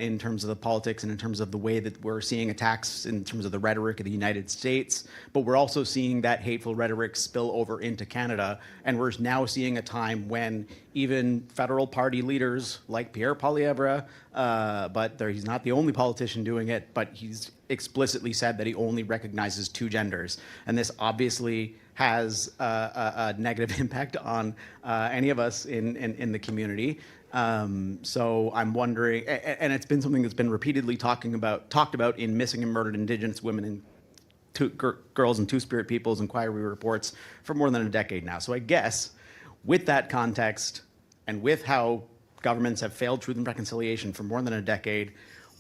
in terms of the politics and in terms of the way that we're seeing attacks in terms of the rhetoric of the United States. But we're also seeing that hateful rhetoric spill over into Canada. And we're now seeing a time when even federal party leaders like Pierre Poilievre, but he's not the only politician doing it, but he's explicitly said that he only recognizes two genders. And this obviously has a negative impact on any of us in the community. So I'm wondering, and it's been something that's been repeatedly talked about in missing and murdered Indigenous women and girls and Two-Spirit peoples inquiry reports for more than a decade now. So I guess with that context and with how governments have failed truth and reconciliation for more than a decade,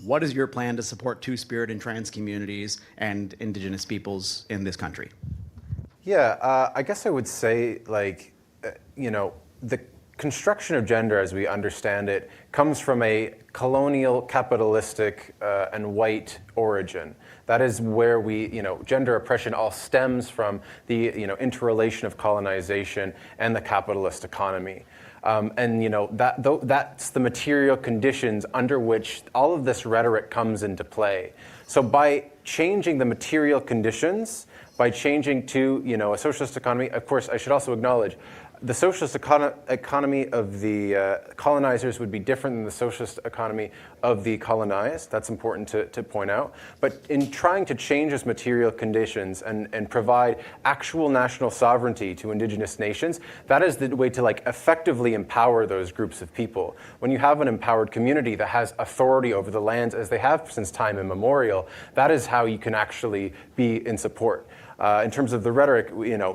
what is your plan to support Two-Spirit and trans communities and Indigenous peoples in this country? Yeah, I guess I would say, the construction of gender as we understand it comes from a colonial, capitalistic, and white origin. That is where gender oppression all stems from the, interrelation of colonization and the capitalist economy. That's the material conditions under which all of this rhetoric comes into play. So by changing the material conditions, by changing to a socialist economy, of course, I should also acknowledge the socialist economy of the colonizers would be different than the socialist economy of the colonized. That's important to point out. But in trying to change those material conditions and provide actual national sovereignty to Indigenous nations, that is the way to effectively empower those groups of people. When you have an empowered community that has authority over the lands as they have since time immemorial, that is how you can actually be in support. In terms of the rhetoric,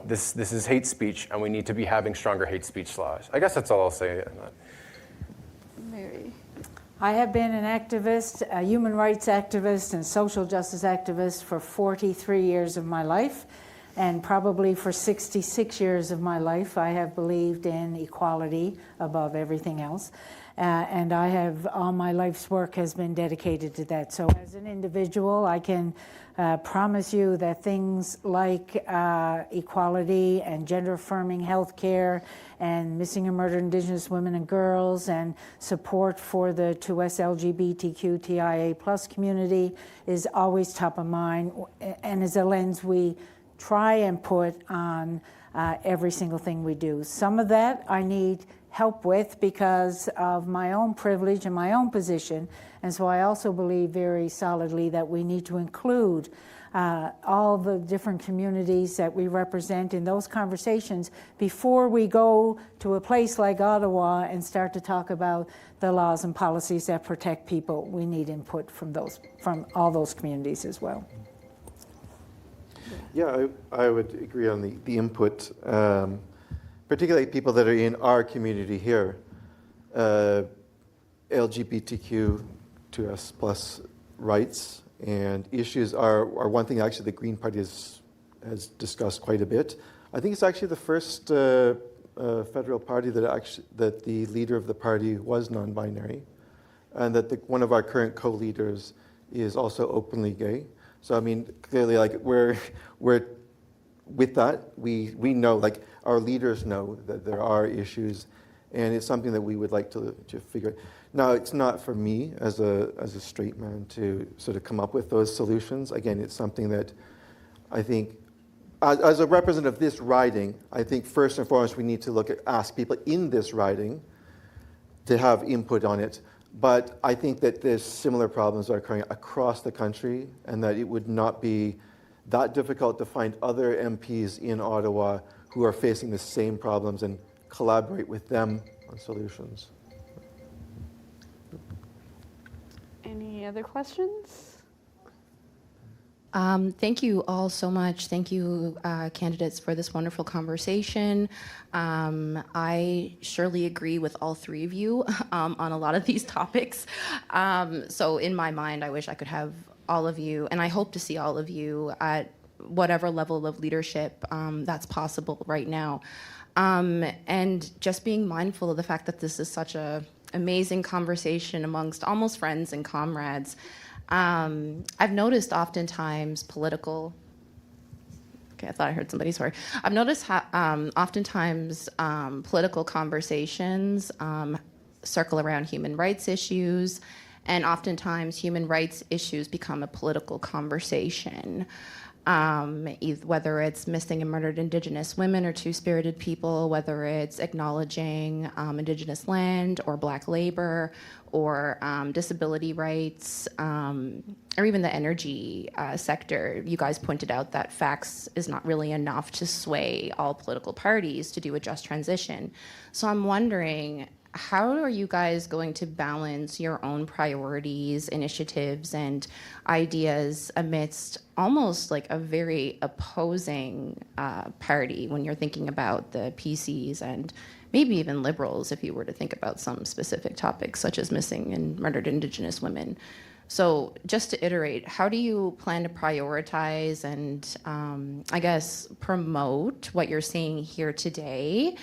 this is hate speech, and we need to be having stronger hate speech laws. I guess that's all I'll say. Mary. I have been an activist, a human rights activist and social justice activist for 43 years of my life, and probably for 66 years of my life I have believed in equality above everything else. And all my life's work has been dedicated to that. So as an individual, I can promise you that things like equality and gender-affirming healthcare and missing and murdered Indigenous women and girls and support for the 2SLGBTQTIA+ community is always top of mind and is a lens we try and put on every single thing we do. Some of that I need help with because of my own privilege and my own position. And so I also believe very solidly that we need to include all the different communities that we represent in those conversations before we go to a place like Ottawa and start to talk about the laws and policies that protect people. We need input from all those communities as well. Yeah, I would agree on the input. Particularly people that are in our community here, LGBTQ2S+ rights and issues are one thing actually the Green Party has discussed quite a bit. I think it's actually the first federal party that the leader of the party was non-binary, and that one of our current co-leaders is also openly gay. So I mean, clearly, like we're with that, we know, like our leaders know that there are issues, and it's something that we would like to figure. Now, it's not for me as a straight man to sort of come up with those solutions. Again, it's something that I think, as a representative of this riding, I think first and foremost we need to ask people in this riding to have input on it. But I think that there's similar problems that are occurring across the country, and that it would not be that difficult to find other MPs in Ottawa who are facing the same problems and collaborate with them on solutions. Any other questions? Thank you all so much. Thank you, candidates, for this wonderful conversation. I surely agree with all three of you on a lot of these topics. So in my mind, I wish I could have all of you, and I hope to see all of you at whatever level of leadership that's possible right now. And just being mindful of the fact that this is such an amazing conversation amongst almost friends and comrades. I've noticed oftentimes political, okay, I thought I heard somebody swear. I've noticed oftentimes political conversations circle around human rights issues, and oftentimes human rights issues become a political conversation. Whether it's missing and murdered Indigenous women or two-spirited people, whether it's acknowledging Indigenous land or Black labor, or disability rights, or even the energy sector. You guys pointed out that facts is not really enough to sway all political parties to do a just transition. So I'm wondering, how are you guys going to balance your own priorities, initiatives, and ideas amidst almost like a very opposing party when you're thinking about the PCs and maybe even liberals, if you were to think about some specific topics such as missing and murdered Indigenous women? So just to iterate, how do you plan to prioritize and I guess promote what you're seeing here today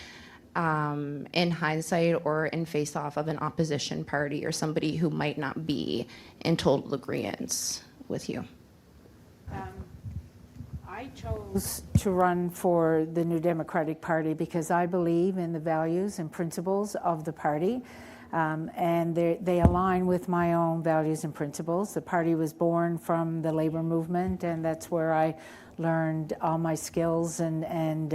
in hindsight or in face-off of an opposition party or somebody who might not be in total agreement with you? I chose to run for the New Democratic Party because I believe in the values and principles of the party, and they align with my own values and principles. The party was born from the labor movement, and that's where I learned all my skills, and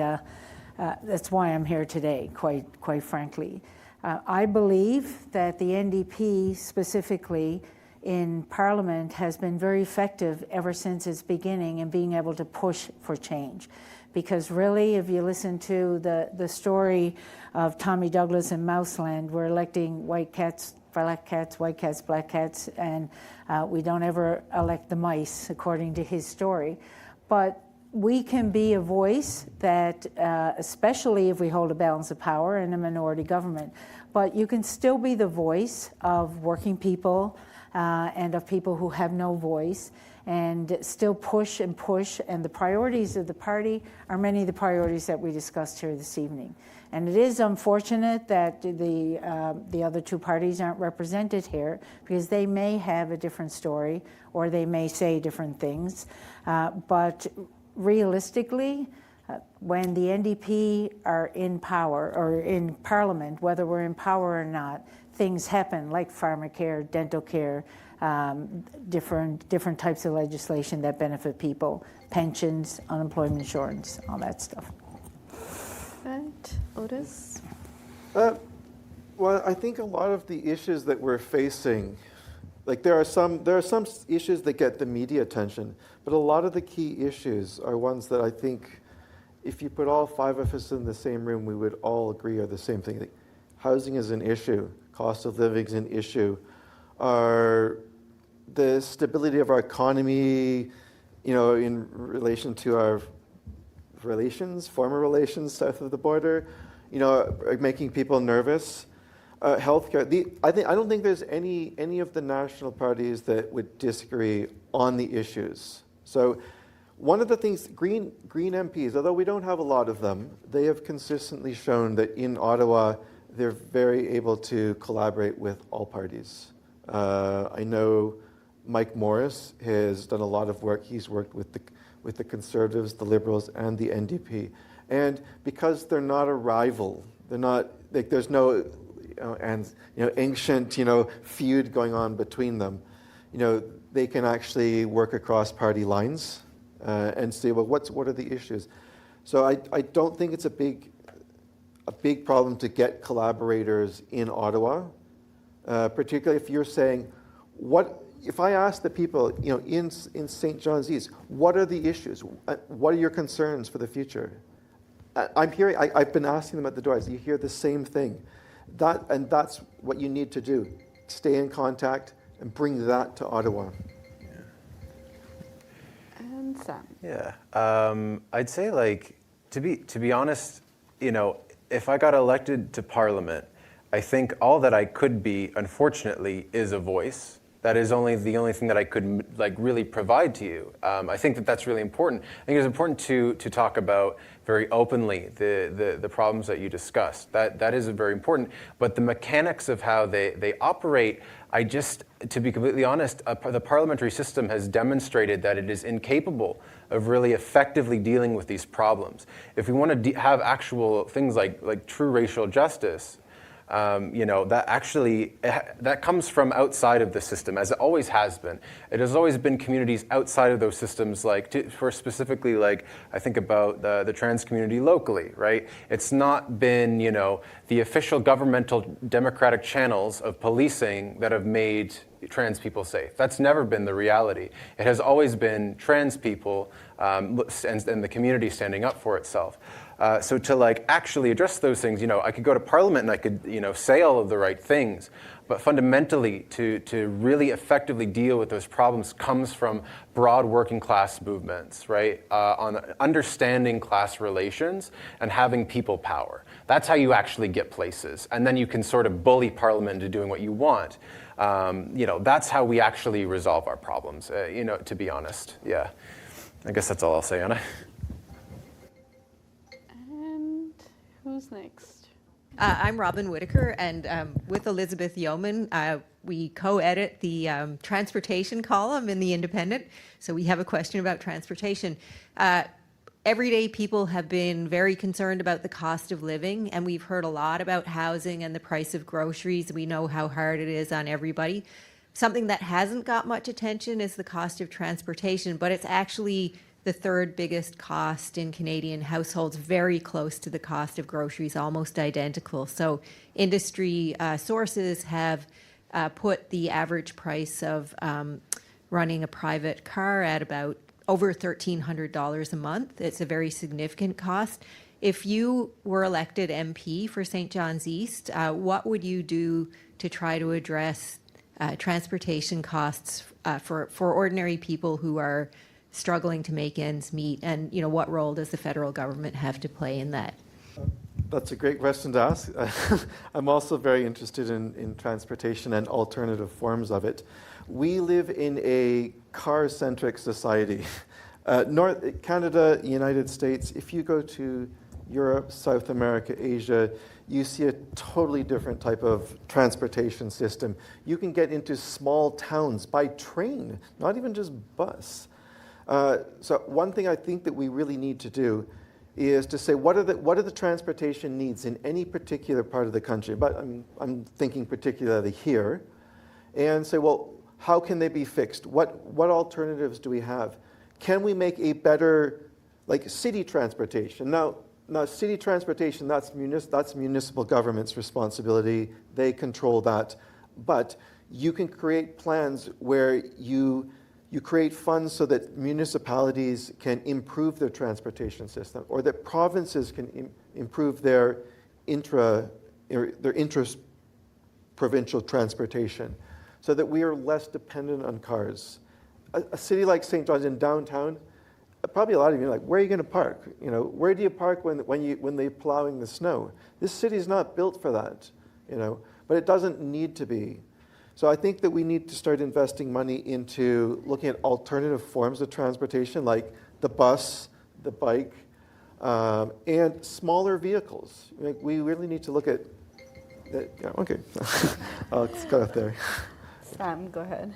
that's why I'm here today, quite frankly. I believe that the NDP specifically in Parliament has been very effective ever since its beginning in being able to push for change. Because really, if you listen to the story of Tommy Douglas and Mouseland, we're electing white cats, black cats, white cats, black cats, and we don't ever elect the mice, according to his story. But we can be a voice that, especially if we hold a balance of power in a minority government, but you can still be the voice of working people and of people who have no voice, and still push, and the priorities of the party are many of the priorities that we discussed here this evening. And it is unfortunate that the other two parties aren't represented here, because they may have a different story, or they may say different things, but realistically, when the NDP are in power or in Parliament, whether we're in power or not, things happen like pharmacare, dental care, different types of legislation that benefit people, pensions, unemployment insurance, all that stuff. And Otis? Well, I think a lot of the issues that we're facing, like there are some issues that get the media attention, but a lot of the key issues are ones that I think if you put all five of us in the same room, we would all agree are the same thing. Like, housing is an issue, cost of living is an issue, the stability of our economy, in relation to our former relations south of the border, are making people nervous. Healthcare. I don't think there's any of the national parties that would disagree on the issues. So, one of the things, Green MPs, although we don't have a lot of them, they have consistently shown that in Ottawa they're very able to collaborate with all parties. I know Mike Morris has done a lot of work. He's worked with the Conservatives, the Liberals, and the NDP. And because they're not a rival, they're not, like, there's no ancient feud going on between them. They can actually work across party lines and say, well, what are the issues? So I don't think it's a big problem to get collaborators in Ottawa, particularly if you're saying, if I ask the people in St. John's East, what are the issues? What are your concerns for the future? I've been asking them at the doors. You hear the same thing. That's what you need to do. Stay in contact and bring that to Ottawa. And Sam. Yeah, I'd say, like, to be honest, if I got elected to Parliament, I think all that I could be, unfortunately, is a voice. That is the only thing that I could really provide to you. I think that's really important. I think it's important to talk about very openly the problems that you discussed. That is very important. But the mechanics of how they operate, to be completely honest, the parliamentary system has demonstrated that it is incapable of really effectively dealing with these problems. If we want to have actual things like true racial justice, that comes from outside of the system, as it always has been. It has always been communities outside of those systems, for specifically, I think about the trans community locally, right? It's not been, the official governmental democratic channels of policing that have made trans people safe. That's never been the reality. It has always been trans people and the community standing up for itself. So to actually address those things, I could go to Parliament and I could, say all of the right things, but fundamentally to really effectively deal with those problems comes from broad working class movements, right? On understanding class relations and having people power. That's how you actually get places. And then you can sort of bully Parliament into doing what you want. That's how we actually resolve our problems, to be honest. Yeah. I guess that's all I'll say, Anna. Who's next? I'm Robin Whitaker, and with Elizabeth Yeoman, we co-edit the transportation column in The Independent. So we have a question about transportation. Everyday people have been very concerned about the cost of living, and we've heard a lot about housing and the price of groceries. We know how hard it is on everybody. Something that hasn't got much attention is the cost of transportation, but it's actually the third biggest cost in Canadian households, very close to the cost of groceries, almost identical. So industry sources have put the average price of running a private car at about over $1,300 a month. It's a very significant cost. If you were elected MP for St. John's East, what would you do to try to address transportation costs for ordinary people who are struggling to make ends meet, and what role does the federal government have to play in that? That's a great question to ask. I'm also very interested in transportation and alternative forms of it. We live in a car-centric society. Canada, United States, if you go to Europe, South America, Asia, you see a totally different type of transportation system. You can get into small towns by train, not even just bus. So one thing I think that we really need to do is to say what are the transportation needs in any particular part of the country, but I'm thinking particularly here, and say, well, how can they be fixed? What alternatives do we have? Can we make a better, city transportation? Now city transportation, that's municipal government's responsibility. They control that, but you can create plans where you create funds so that municipalities can improve their transportation system, or that provinces can improve their intra-provincial transportation, so that we are less dependent on cars. A city like St. John's in downtown, probably a lot of you are like, where are you going to park? Where do you park when they're plowing the snow? This city is not built for that, but it doesn't need to be. So I think that we need to start investing money into looking at alternative forms of transportation, like the bus, the bike, and smaller vehicles. We really need to look at that. Yeah, okay. I'll cut off there. Sam, go ahead.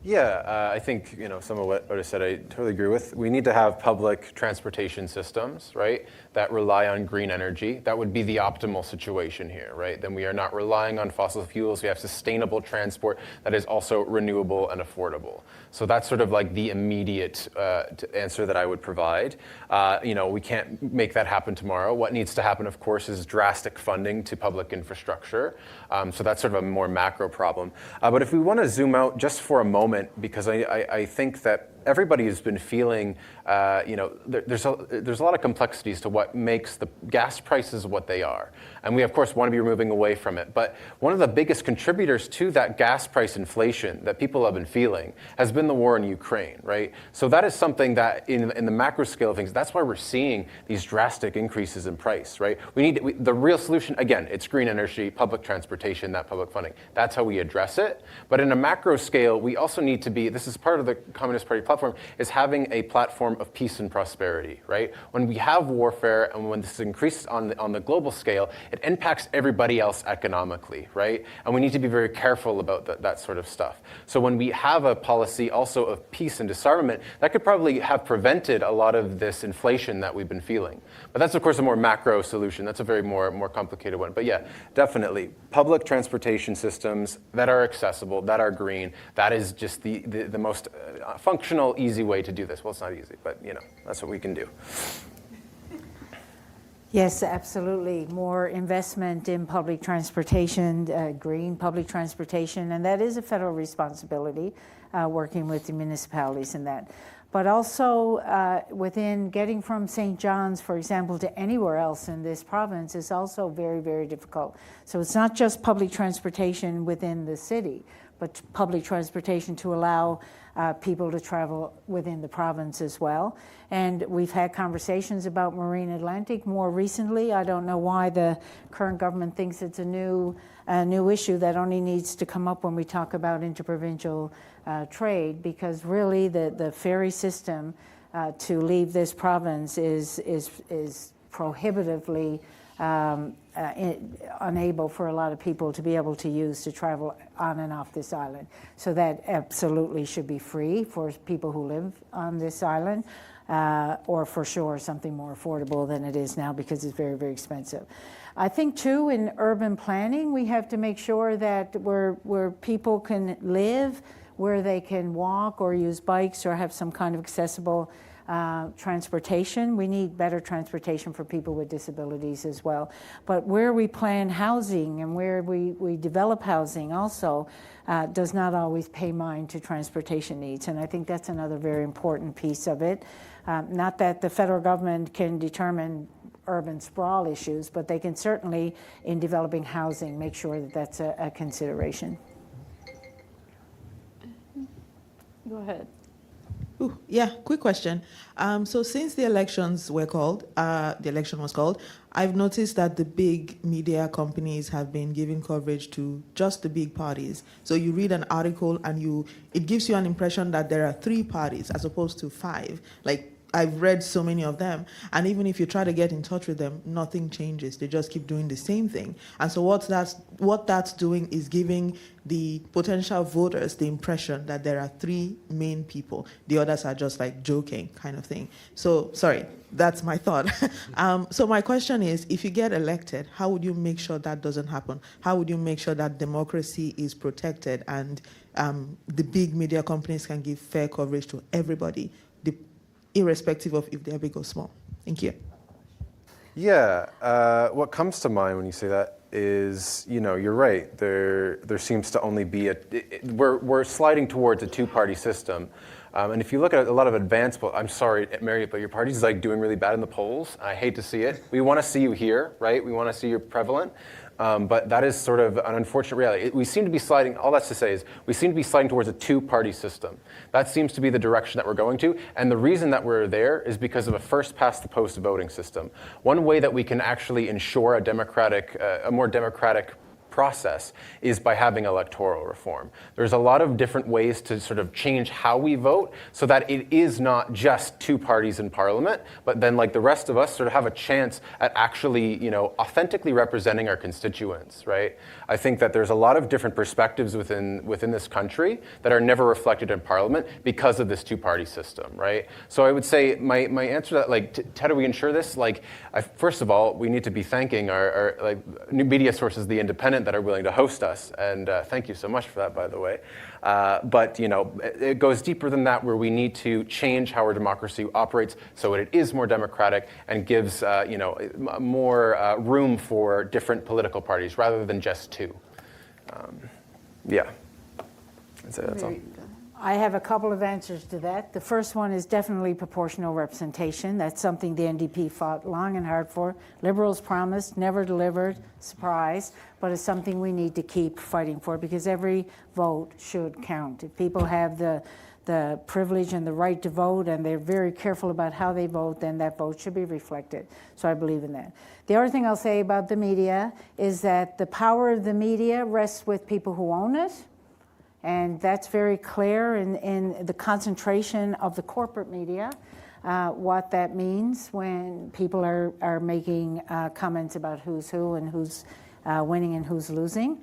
Yeah, I think some of what Otis said I totally agree with. We need to have public transportation systems, right, that rely on green energy. That would be the optimal situation here, right? Then we are not relying on fossil fuels. We have sustainable transport that is also renewable and affordable. So that's sort of like the immediate answer that I would provide. We can't make that happen tomorrow. What needs to happen, of course, is drastic funding to public infrastructure. So that's sort of a more macro problem. But if we want to zoom out just for a moment, because I think that everybody has been feeling, there's a lot of complexities to what makes the gas prices what they are. And we, of course, want to be moving away from it. But one of the biggest contributors to that gas price inflation that people have been feeling has been the war in Ukraine, right? So that is something that in the macro scale of things, that's why we're seeing these drastic increases in price, right? The real solution, again, it's green energy, public transportation, that public funding. That's how we address it. But in a macro scale, we also need to be, this is part of the Communist Party platform, is having a platform of peace and prosperity, right? When we have warfare and when this increases on the global scale, it impacts everybody else economically, right? And we need to be very careful about that sort of stuff. So when we have a policy also of peace and disarmament, that could probably have prevented a lot of this inflation that we've been feeling. But that's, of course, a more macro solution. That's a very more complicated one. But yeah, definitely, public transportation systems that are accessible, that are green, that is just the most functional, easy way to do this. Well, it's not easy, but that's what we can do. Yes, absolutely. More investment in public transportation, green public transportation, and that is a federal responsibility, working with the municipalities in that. But also within getting from St. John's, for example, to anywhere else in this province is also very, very difficult. So it's not just public transportation within the city, but public transportation to allow people to travel within the province as well. And we've had conversations about Marine Atlantic more recently. I don't know why the current government thinks it's a new issue that only needs to come up when we talk about interprovincial trade, because really the ferry system to leave this province is prohibitively unable for a lot of people to be able to use to travel on and off this island. So that absolutely should be free for people who live on this island, or for sure something more affordable than it is now, because it's very, very expensive. I think too, in urban planning, we have to make sure that where people can live, where they can walk or use bikes or have some kind of accessible transportation. We need better transportation for people with disabilities as well. But where we plan housing and where we develop housing also does not always pay mind to transportation needs. And I think that's another very important piece of it. Not that the federal government can determine urban sprawl issues, but they can certainly, in developing housing, make sure that that's a consideration. Go ahead. Ooh, yeah, quick question. So since the election was called, I've noticed that the big media companies have been giving coverage to just the big parties. So you read an article and it gives you an impression that there are 3 parties as opposed to 5. Like, I've read so many of them, and even if you try to get in touch with them, nothing changes. They just keep doing the same thing. And so what that's doing is giving the potential voters the impression that there are 3 main people. The others are just like joking kind of thing. So, sorry, that's my thought. So my question is, if you get elected, how would you make sure that doesn't happen? How would you make sure that democracy is protected and the big media companies can give fair coverage to everybody, irrespective of if they're big or small? Thank you. Yeah, what comes to mind when you say that is, you're right. There seems to only be we're sliding towards a 2-party system. And if you look at a lot of advanced, I'm sorry, Mary, but your party's like doing really bad in the polls. I hate to see it. We want to see you here, right? We want to see you prevalent. But that is sort of an unfortunate reality. We seem to be sliding, all that's to say is, we seem to be sliding towards a 2-party system. That seems to be the direction that we're going to. And the reason that we're there is because of a first-past-the-post voting system. One way that we can actually ensure a more democratic process is by having electoral reform. There's a lot of different ways to sort of change how we vote so that it is not just two parties in parliament, but then like the rest of us sort of have a chance at actually, you know, authentically representing our constituents, right? I think that there's a lot of different perspectives within this country that are never reflected in parliament because of this two-party system, right? So I would say my answer to that, like, how do we ensure this? Like, first of all, we need to be thanking our like new media sources, The Independent, that are willing to host us, and thank you so much for that, by the way. But you know, it goes deeper than that, where we need to change how our democracy operates so it is more democratic and gives you know, more room for different political parties rather than just two. Yeah, that's all. I have a couple of answers to that. The first one is definitely proportional representation. That's something the NDP fought long and hard for. Liberals promised, never delivered, surprise, but it's something we need to keep fighting for because every vote should count. If people have the privilege and the right to vote and they're very careful about how they vote, then that vote should be reflected. So I believe in that. The other thing I'll say about the media is that the power of the media rests with people who own it. And that's very clear in the concentration of the corporate media, what that means when people are making comments about who's who and who's winning and who's losing.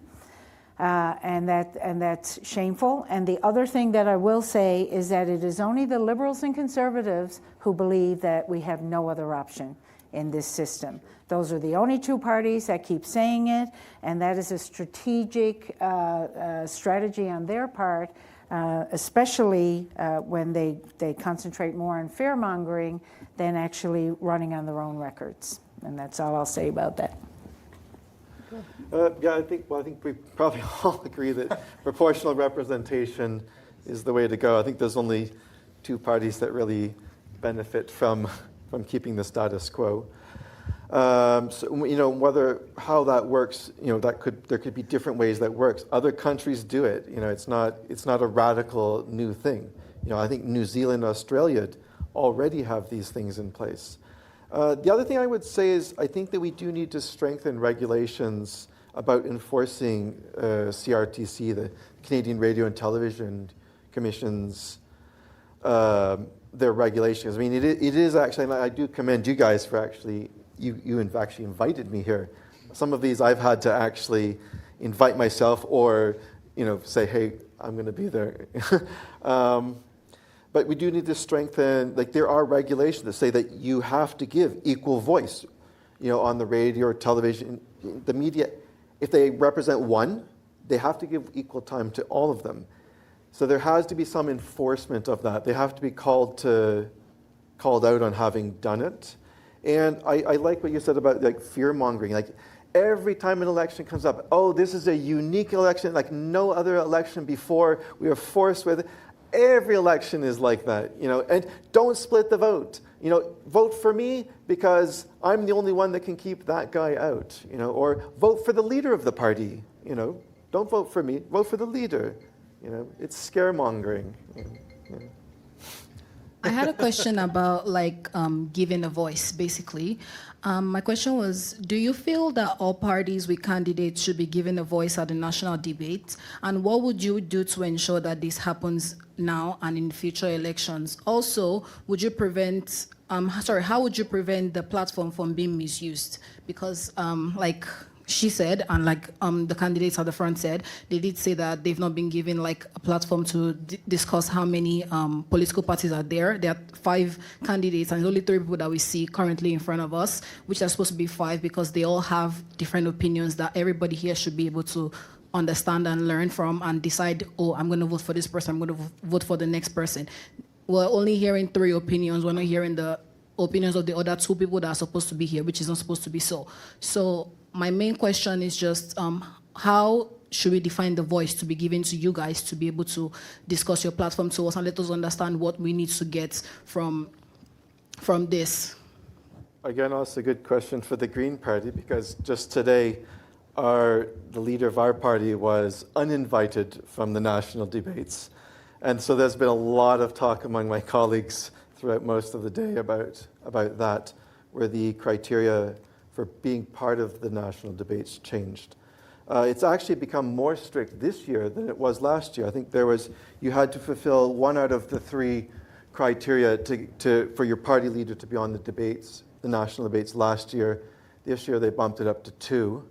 And that's shameful. And the other thing that I will say is that it is only the Liberals and Conservatives who believe that we have no other option in this system. Those are the only two parties that keep saying it, and that is a strategic strategy on their part, especially when they concentrate more on fear-mongering than actually running on their own records. And that's all I'll say about that. Yeah, I think we probably all agree that proportional representation is the way to go. I think there's only two parties that really benefit from keeping the status quo. So, you know, how that works, you know, there could be different ways that works. Other countries do it. You know, it's not a radical new thing. You know, I think New Zealand, Australia already have these things in place. The other thing I would say is I think that we do need to strengthen regulations about enforcing CRTC, the Canadian Radio and Television Commission's their regulations. I mean, it is actually, and I do commend you guys for actually, you actually invited me here. Some of these I've had to actually invite myself or, you know, say, hey, I'm going to be there. But we do need to strengthen, like there are regulations that say that you have to give equal voice, you know, on the radio or television, the media. If they represent one, they have to give equal time to all of them. So there has to be some enforcement of that. They have to be called out on having done it. And I like what you said about like fear-mongering. Like every time an election comes up, oh, this is a unique election, like no other election before. We are forced with it. Every election is like that, you know. And don't split the vote. You know, vote for me because I'm the only one that can keep that guy out, you know. Or vote for the leader of the party, you know. Don't vote for me. Vote for the leader. You know, it's scaremongering. Yeah. I had a question about like giving a voice, basically. My question was, do you feel that all parties with candidates should be given a voice at the national debate? And what would you do to ensure that this happens now and in future elections? Also, would you prevent, how would you prevent the platform from being misused? Because like she said, and like the candidates at the front said, they did say that they've not been given like a platform to discuss how many political parties are there. There are 5 candidates and only 3 people that we see currently in front of us, which are supposed to be 5 because they all have different opinions that everybody here should be able to understand and learn from and decide, oh, I'm going to vote for this person, I'm going to vote for the next person. We're only hearing 3 opinions. We're not hearing the opinions of the other 2 people that are supposed to be here, which is not supposed to be so. So my main question is just how should we define the voice to be given to you guys to be able to discuss your platform to us and let us understand what we need to get from this? Again, also a good question for the Green Party because just today, the leader of our party was uninvited from the national debates. And so there's been a lot of talk among my colleagues throughout most of the day about that, where the criteria for being part of the national debates changed. It's actually become more strict this year than it was last year. I think you had to fulfill 1 out of the 3 criteria for your party leader to be on the debates, the national debates last year. This year they bumped it up to 2.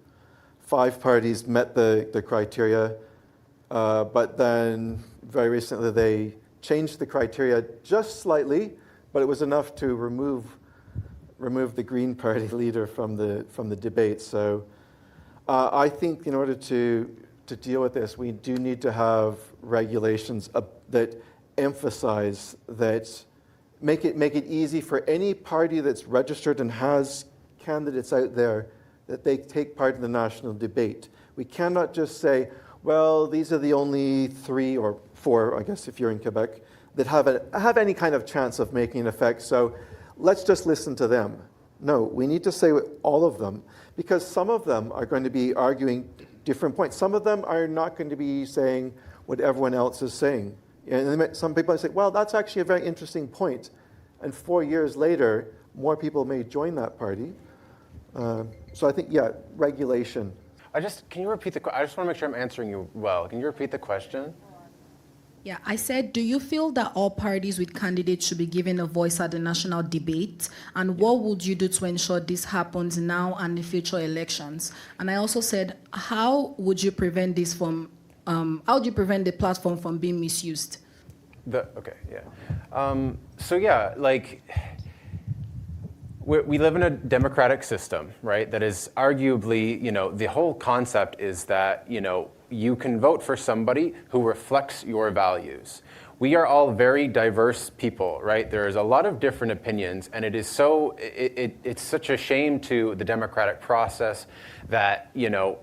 5 parties met the criteria, but then very recently they changed the criteria just slightly, but it was enough to remove the Green Party leader from the debate. So I think in order to deal with this, we do need to have regulations that emphasize that make it easy for any party that's registered and has candidates out there that they take part in the national debate. We cannot just say, well, these are the only 3 or 4, I guess, if you're in Quebec, that have any kind of chance of making an effect. So let's just listen to them. No, we need to say all of them, because some of them are going to be arguing different points. Some of them are not going to be saying what everyone else is saying. And some people say, well, that's actually a very interesting point. And 4 years later, more people may join that party. So I think, yeah, regulation. Can you repeat the question? I just want to make sure I'm answering you well. Can you repeat the question? Yeah, I said, do you feel that all parties with candidates should be given a voice at the national debate? And what would you do to ensure this happens now and in future elections? And I also said, how would you prevent the platform from being misused? We live in a democratic system, right? That is arguably, the whole concept is that, you can vote for somebody who reflects your values. We are all very diverse people, right? There's a lot of different opinions, and it is it's such a shame to the democratic process that,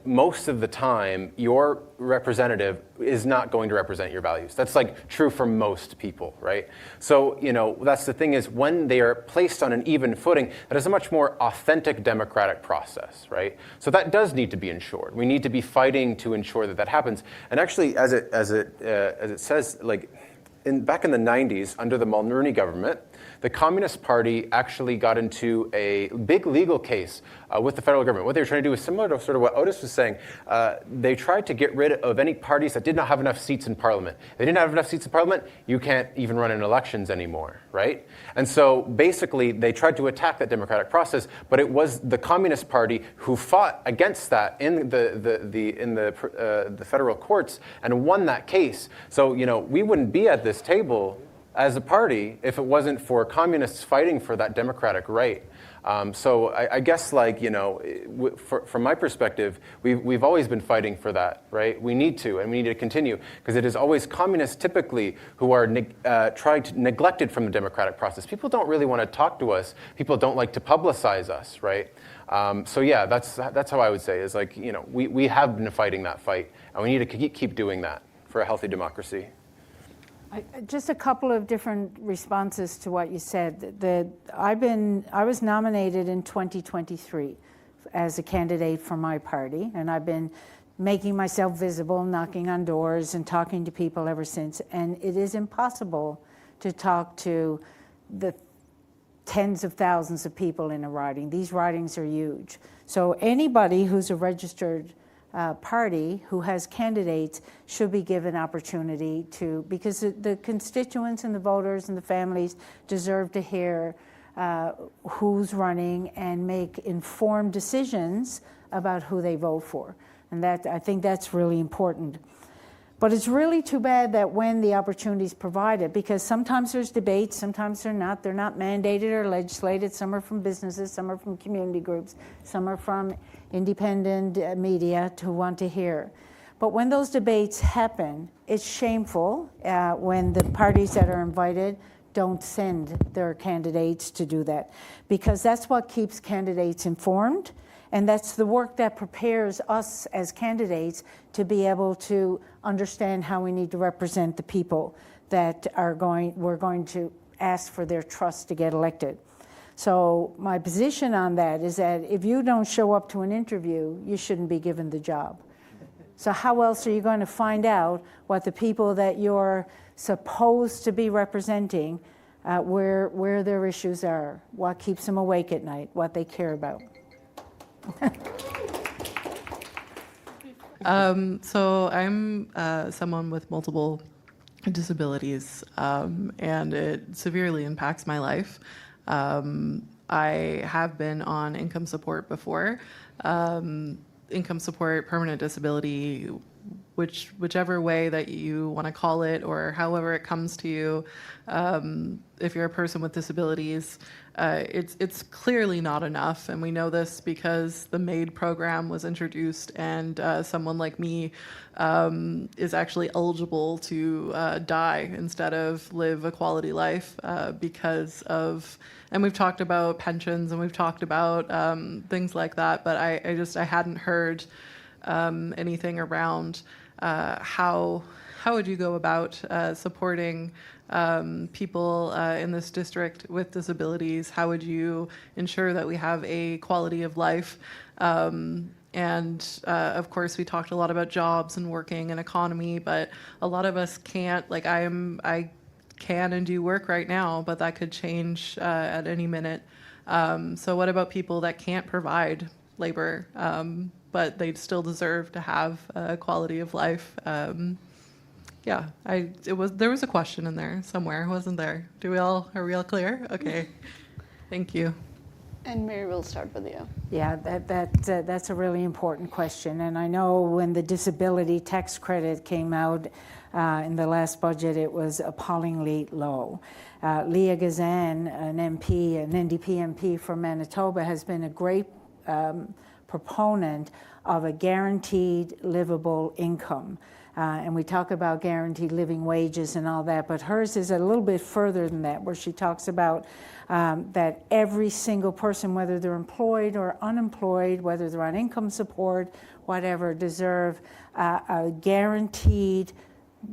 most of the time your representative is not going to represent your values. That's true for most people, right? So, that's the thing is when they are placed on an even footing, that is a much more authentic democratic process, right? So that does need to be ensured. We need to be fighting to ensure that happens. And actually, as it says, back in the 90s, under the Mulroney government, the Communist Party actually got into a big legal case with the federal government. What they were trying to do is similar to sort of what Otis was saying. They tried to get rid of any parties that did not have enough seats in Parliament. They didn't have enough seats in Parliament, you can't even run in elections anymore, right? And so basically, they tried to attack that democratic process, but it was the Communist Party who fought against that in the federal courts and won that case. So we wouldn't be at this table as a party if it wasn't for communists fighting for that democratic right. So I guess, from my perspective, we've always been fighting for that, right? We need to, and we need to continue, because it is always communists typically who are neglected from the democratic process. People don't really want to talk to us. People don't like to publicize us, right? So yeah, that's how I would say is we have been fighting that fight, and we need to keep doing that for a healthy democracy. Just a couple of different responses to what you said. I was nominated in 2023 as a candidate for my party, and I've been making myself visible, knocking on doors and talking to people ever since. And it is impossible to talk to the tens of thousands of people in a riding. These ridings are huge. So anybody who's a registered party who has candidates should be given opportunity to, because the constituents and the voters and the families deserve to hear who's running and make informed decisions about who they vote for. And I think that's really important. But it's really too bad that when the opportunity is provided, because sometimes there's debates, sometimes they're not mandated or legislated. Some are from businesses, some are from community groups, some are from independent media to want to hear. But when those debates happen, it's shameful when the parties that are invited don't send their candidates to do that, because that's what keeps candidates informed, and that's the work that prepares us as candidates to be able to understand how we need to represent the people that we're going to ask for their trust to get elected. So my position on that is that if you don't show up to an interview, you shouldn't be given the job. So how else are you going to find out what the people that you're supposed to be representing, where their issues are, what keeps them awake at night, what they care about? So I'm someone with multiple disabilities, and it severely impacts my life. I have been on income support before. Income support, permanent disability, whichever way that you want to call it, or however it comes to you. If you're a person with disabilities, it's clearly not enough, and we know this because the MAID program was introduced, and someone like me is actually eligible to die instead of live a quality life because of. And we've talked about pensions, and we've talked about things like that, but I hadn't heard anything around how would you go about supporting people in this district with disabilities? How would you ensure that we have a quality of life? And of course, we talked a lot about jobs and working and economy, but a lot of us can't. Like I can and do work right now, but that could change at any minute. So what about people that can't provide labor, but they still deserve to have a quality of life? Yeah, there was a question in there somewhere, wasn't there? Are we all clear? Okay, thank you. And Mary, we'll start with you. Yeah, that's a really important question. And I know when the disability tax credit came out in the last budget, it was appallingly low. Leah Gazan, an MP, an NDP MP from Manitoba, has been a great proponent of a guaranteed livable income. And we talk about guaranteed living wages and all that, but hers is a little bit further than that, where she talks about that every single person, whether they're employed or unemployed, whether they're on income support, whatever, deserve a guaranteed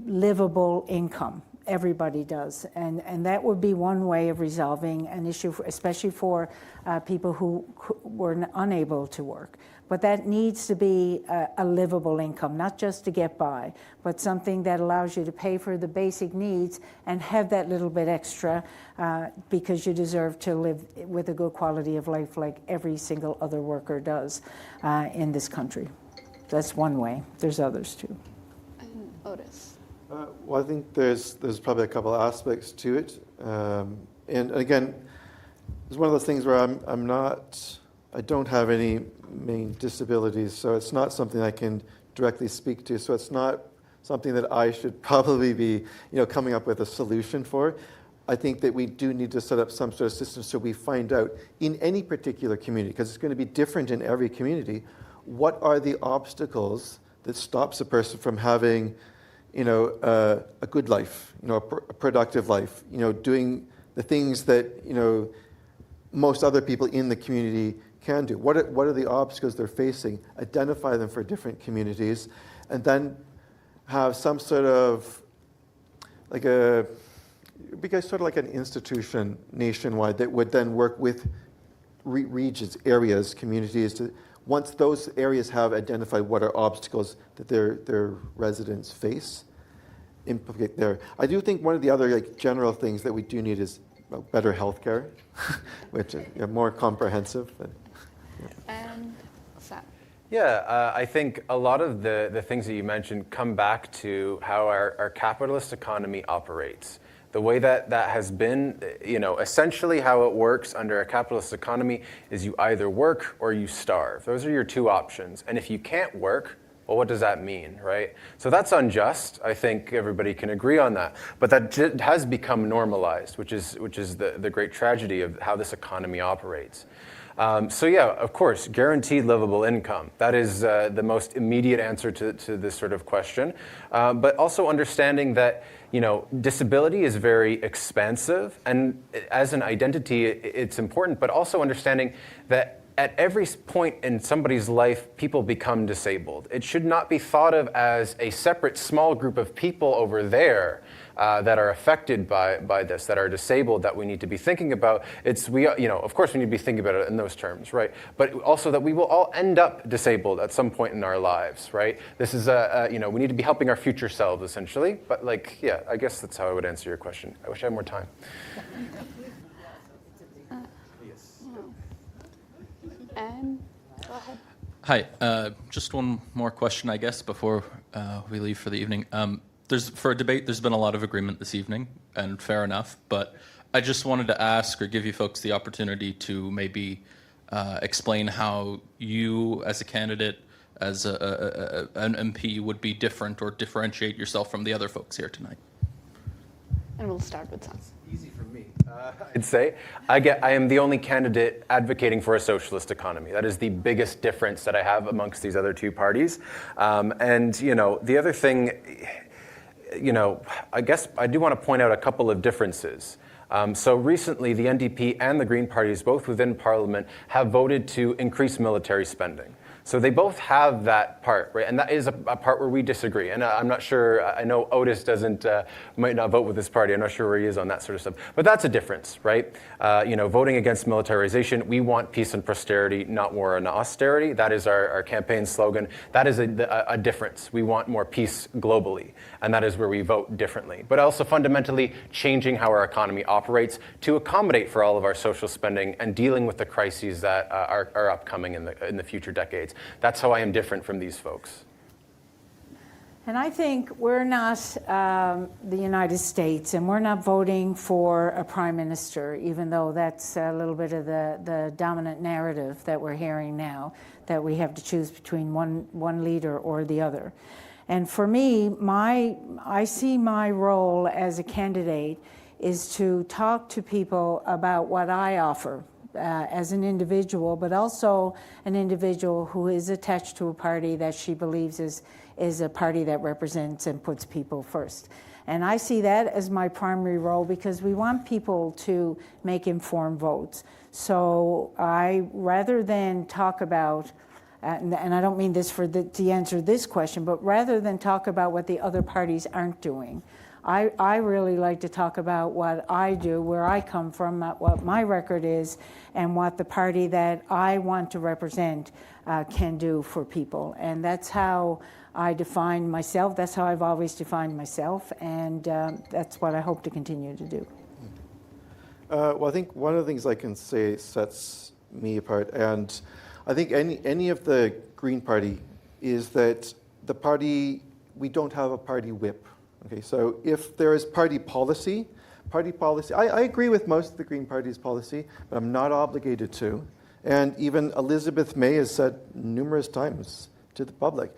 livable income. Everybody does, and that would be one way of resolving an issue, especially for people who were unable to work. But that needs to be a livable income, not just to get by, but something that allows you to pay for the basic needs and have that little bit extra because you deserve to live with a good quality of life like every single other worker does in this country. That's one way. There's others too. And Otis. Well, I think there's probably a couple of aspects to it, and again, it's one of those things where I don't have any main disabilities, so it's not something I can directly speak to. So it's not something that I should probably be, coming up with a solution for. I think that we do need to set up some sort of system so we find out in any particular community, because it's going to be different in every community, what are the obstacles that stops a person from having a good life, a productive life, doing the things that, most other people in the community can do. What are the obstacles they're facing? Identify them for different communities, and then have some sort of sort of like an institution nationwide that would then work with regions, areas, communities once those areas have identified what are obstacles that their residents face, implicate there. I do think one of the other general things that we do need is better healthcare, which is more comprehensive. And Sam. Yeah, I think a lot of the things that you mentioned come back to how our capitalist economy operates. The way that has been, essentially how it works under a capitalist economy is you either work or you starve. Those are your two options. And if you can't work, well, what does that mean, right? So that's unjust. I think everybody can agree on that. But that has become normalized, which is the great tragedy of how this economy operates. So yeah, of course, guaranteed livable income. That is the most immediate answer to this sort of question. But also understanding that, disability is very expansive, and as an identity, it's important, but also understanding that at every point in somebody's life, people become disabled. It should not be thought of as a separate small group of people over there that are affected by this, that are disabled, that we need to be thinking about. Of course we need to be thinking about it in those terms, right? But also that we will all end up disabled at some point in our lives, right? This is we need to be helping our future selves, essentially. But I guess that's how I would answer your question. I wish I had more time. And go ahead. Hi, just one more question, I guess, before we leave for the evening. For a debate, there's been a lot of agreement this evening, and fair enough, but I just wanted to ask or give you folks the opportunity to maybe explain how you, as a candidate, as an MP, would be different or differentiate yourself from the other folks here tonight. And we'll start with Sans. Easy for me. I'd say I am the only candidate advocating for a socialist economy. That is the biggest difference that I have amongst these other two parties. And the other thing, I guess I do want to point out a couple of differences. So recently, the NDP and the Green parties, both within Parliament, have voted to increase military spending. So they both have that part, right? And that is a part where we disagree. And I'm not sure, I know Otis might not vote with this party. I'm not sure where he is on that sort of stuff. But that's a difference, right? Voting against militarization, we want peace and prosperity, not war and austerity. That is our campaign slogan. That is a difference. We want more peace globally. And that is where we vote differently. But also fundamentally changing how our economy operates to accommodate for all of our social spending and dealing with the crises that are upcoming in the future decades. That's how I am different from these folks. And I think we're not the United States, and we're not voting for a prime minister, even though that's a little bit of the dominant narrative that we're hearing now, that we have to choose between one leader or the other. And for me, I see my role as a candidate is to talk to people about what I offer as an individual, but also an individual who is attached to a party that she believes is a party that represents and puts people first. And I see that as my primary role because we want people to make informed votes. So rather than talk about, and I don't mean this to answer this question, but rather than talk about what the other parties aren't doing, I really like to talk about what I do, where I come from, what my record is, and what the party that I want to represent can do for people. And that's how I define myself. That's how I've always defined myself, and that's what I hope to continue to do. Well, I think one of the things I can say sets me apart, and I think any of the Green Party, is that the party, we don't have a party whip. Okay, so if there is party policy, I agree with most of the Green Party's policy, but I'm not obligated to. And even Elizabeth May has said numerous times to the public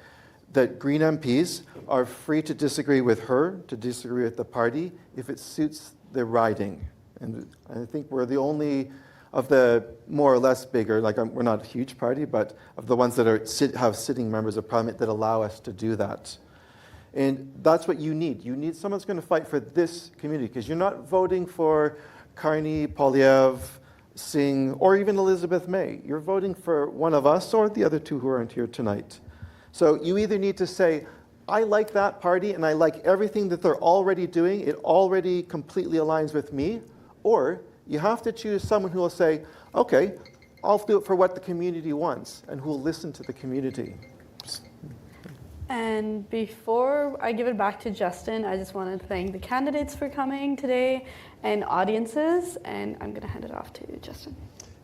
that Green MPs are free to disagree with her, to disagree with the party, if it suits the riding. And I think we're the only of the more or less bigger, we're not a huge party, but of the ones that have sitting members of Parliament that allow us to do that. And that's what you need. You need someone who's going to fight for this community, because you're not voting for Carney, Poilievre, Singh, or even Elizabeth May. You're voting for one of us or the other two who aren't here tonight. So you either need to say, I like that party and I like everything that they're already doing. It already completely aligns with me. Or you have to choose someone who will say, okay, I'll do it for what the community wants, and who will listen to the community. And before I give it back to Justin, I just want to thank the candidates for coming today and audiences, and I'm going to hand it off to Justin.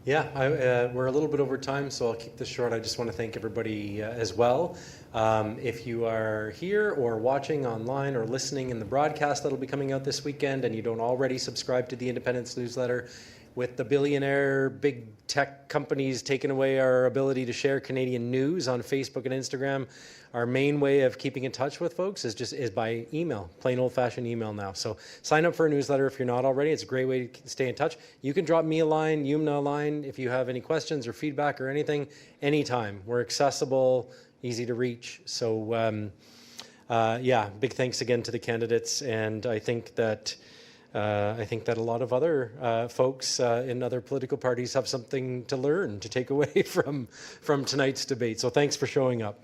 Yeah, we're a little bit over time, so I'll keep this short. I just want to thank everybody as well. If you are here or watching online or listening in the broadcast that'll be coming out this weekend and you don't already subscribe to the Independence newsletter, with the billionaire big tech companies taking away our ability to share Canadian news on Facebook and Instagram, our main way of keeping in touch with folks is by email, plain old-fashioned email now. So sign up for a newsletter if you're not already. It's a great way to stay in touch. You can drop me a line, Yumna a line, if you have any questions or feedback or anything, anytime. We're accessible, easy to reach. So yeah, big thanks again to the candidates, and I think that a lot of other folks in other political parties have something to learn, to take away from tonight's debate. So thanks for showing up.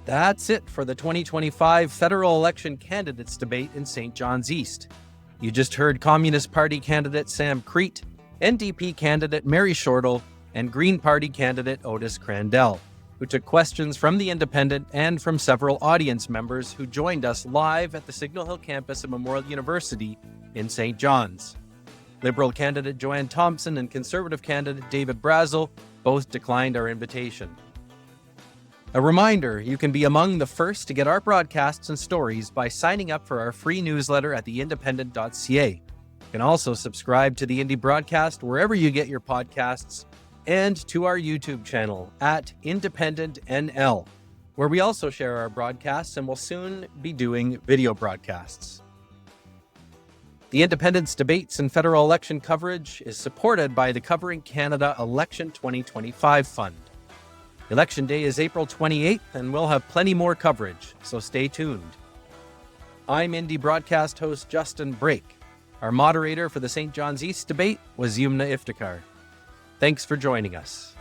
That's it for the 2025 federal election candidates debate in St. John's East. You just heard Communist Party candidate Sam Crete, NDP candidate Mary Shortall, and Green Party candidate Otis Crandell. who took questions from The Independent and from several audience members who joined us live at the Signal Hill campus of Memorial University in St. John's. Liberal candidate Joanne Thompson and Conservative candidate David Brazel both declined our invitation. A reminder, you can be among the first to get our broadcasts and stories by signing up for our free newsletter at theindependent.ca. You can also subscribe to the Indy broadcast wherever you get your podcasts and to our YouTube channel at Independent NL, where we also share our broadcasts and will soon be doing video broadcasts. The Independent's debates and federal election coverage is supported by the Covering Canada Election 2025 Fund. Election Day is April 28th, and we'll have plenty more coverage, so stay tuned. I'm Indy broadcast host Justin Brake. Our moderator for the St. John's East debate was Yumna Iftikhar. Thanks for joining us.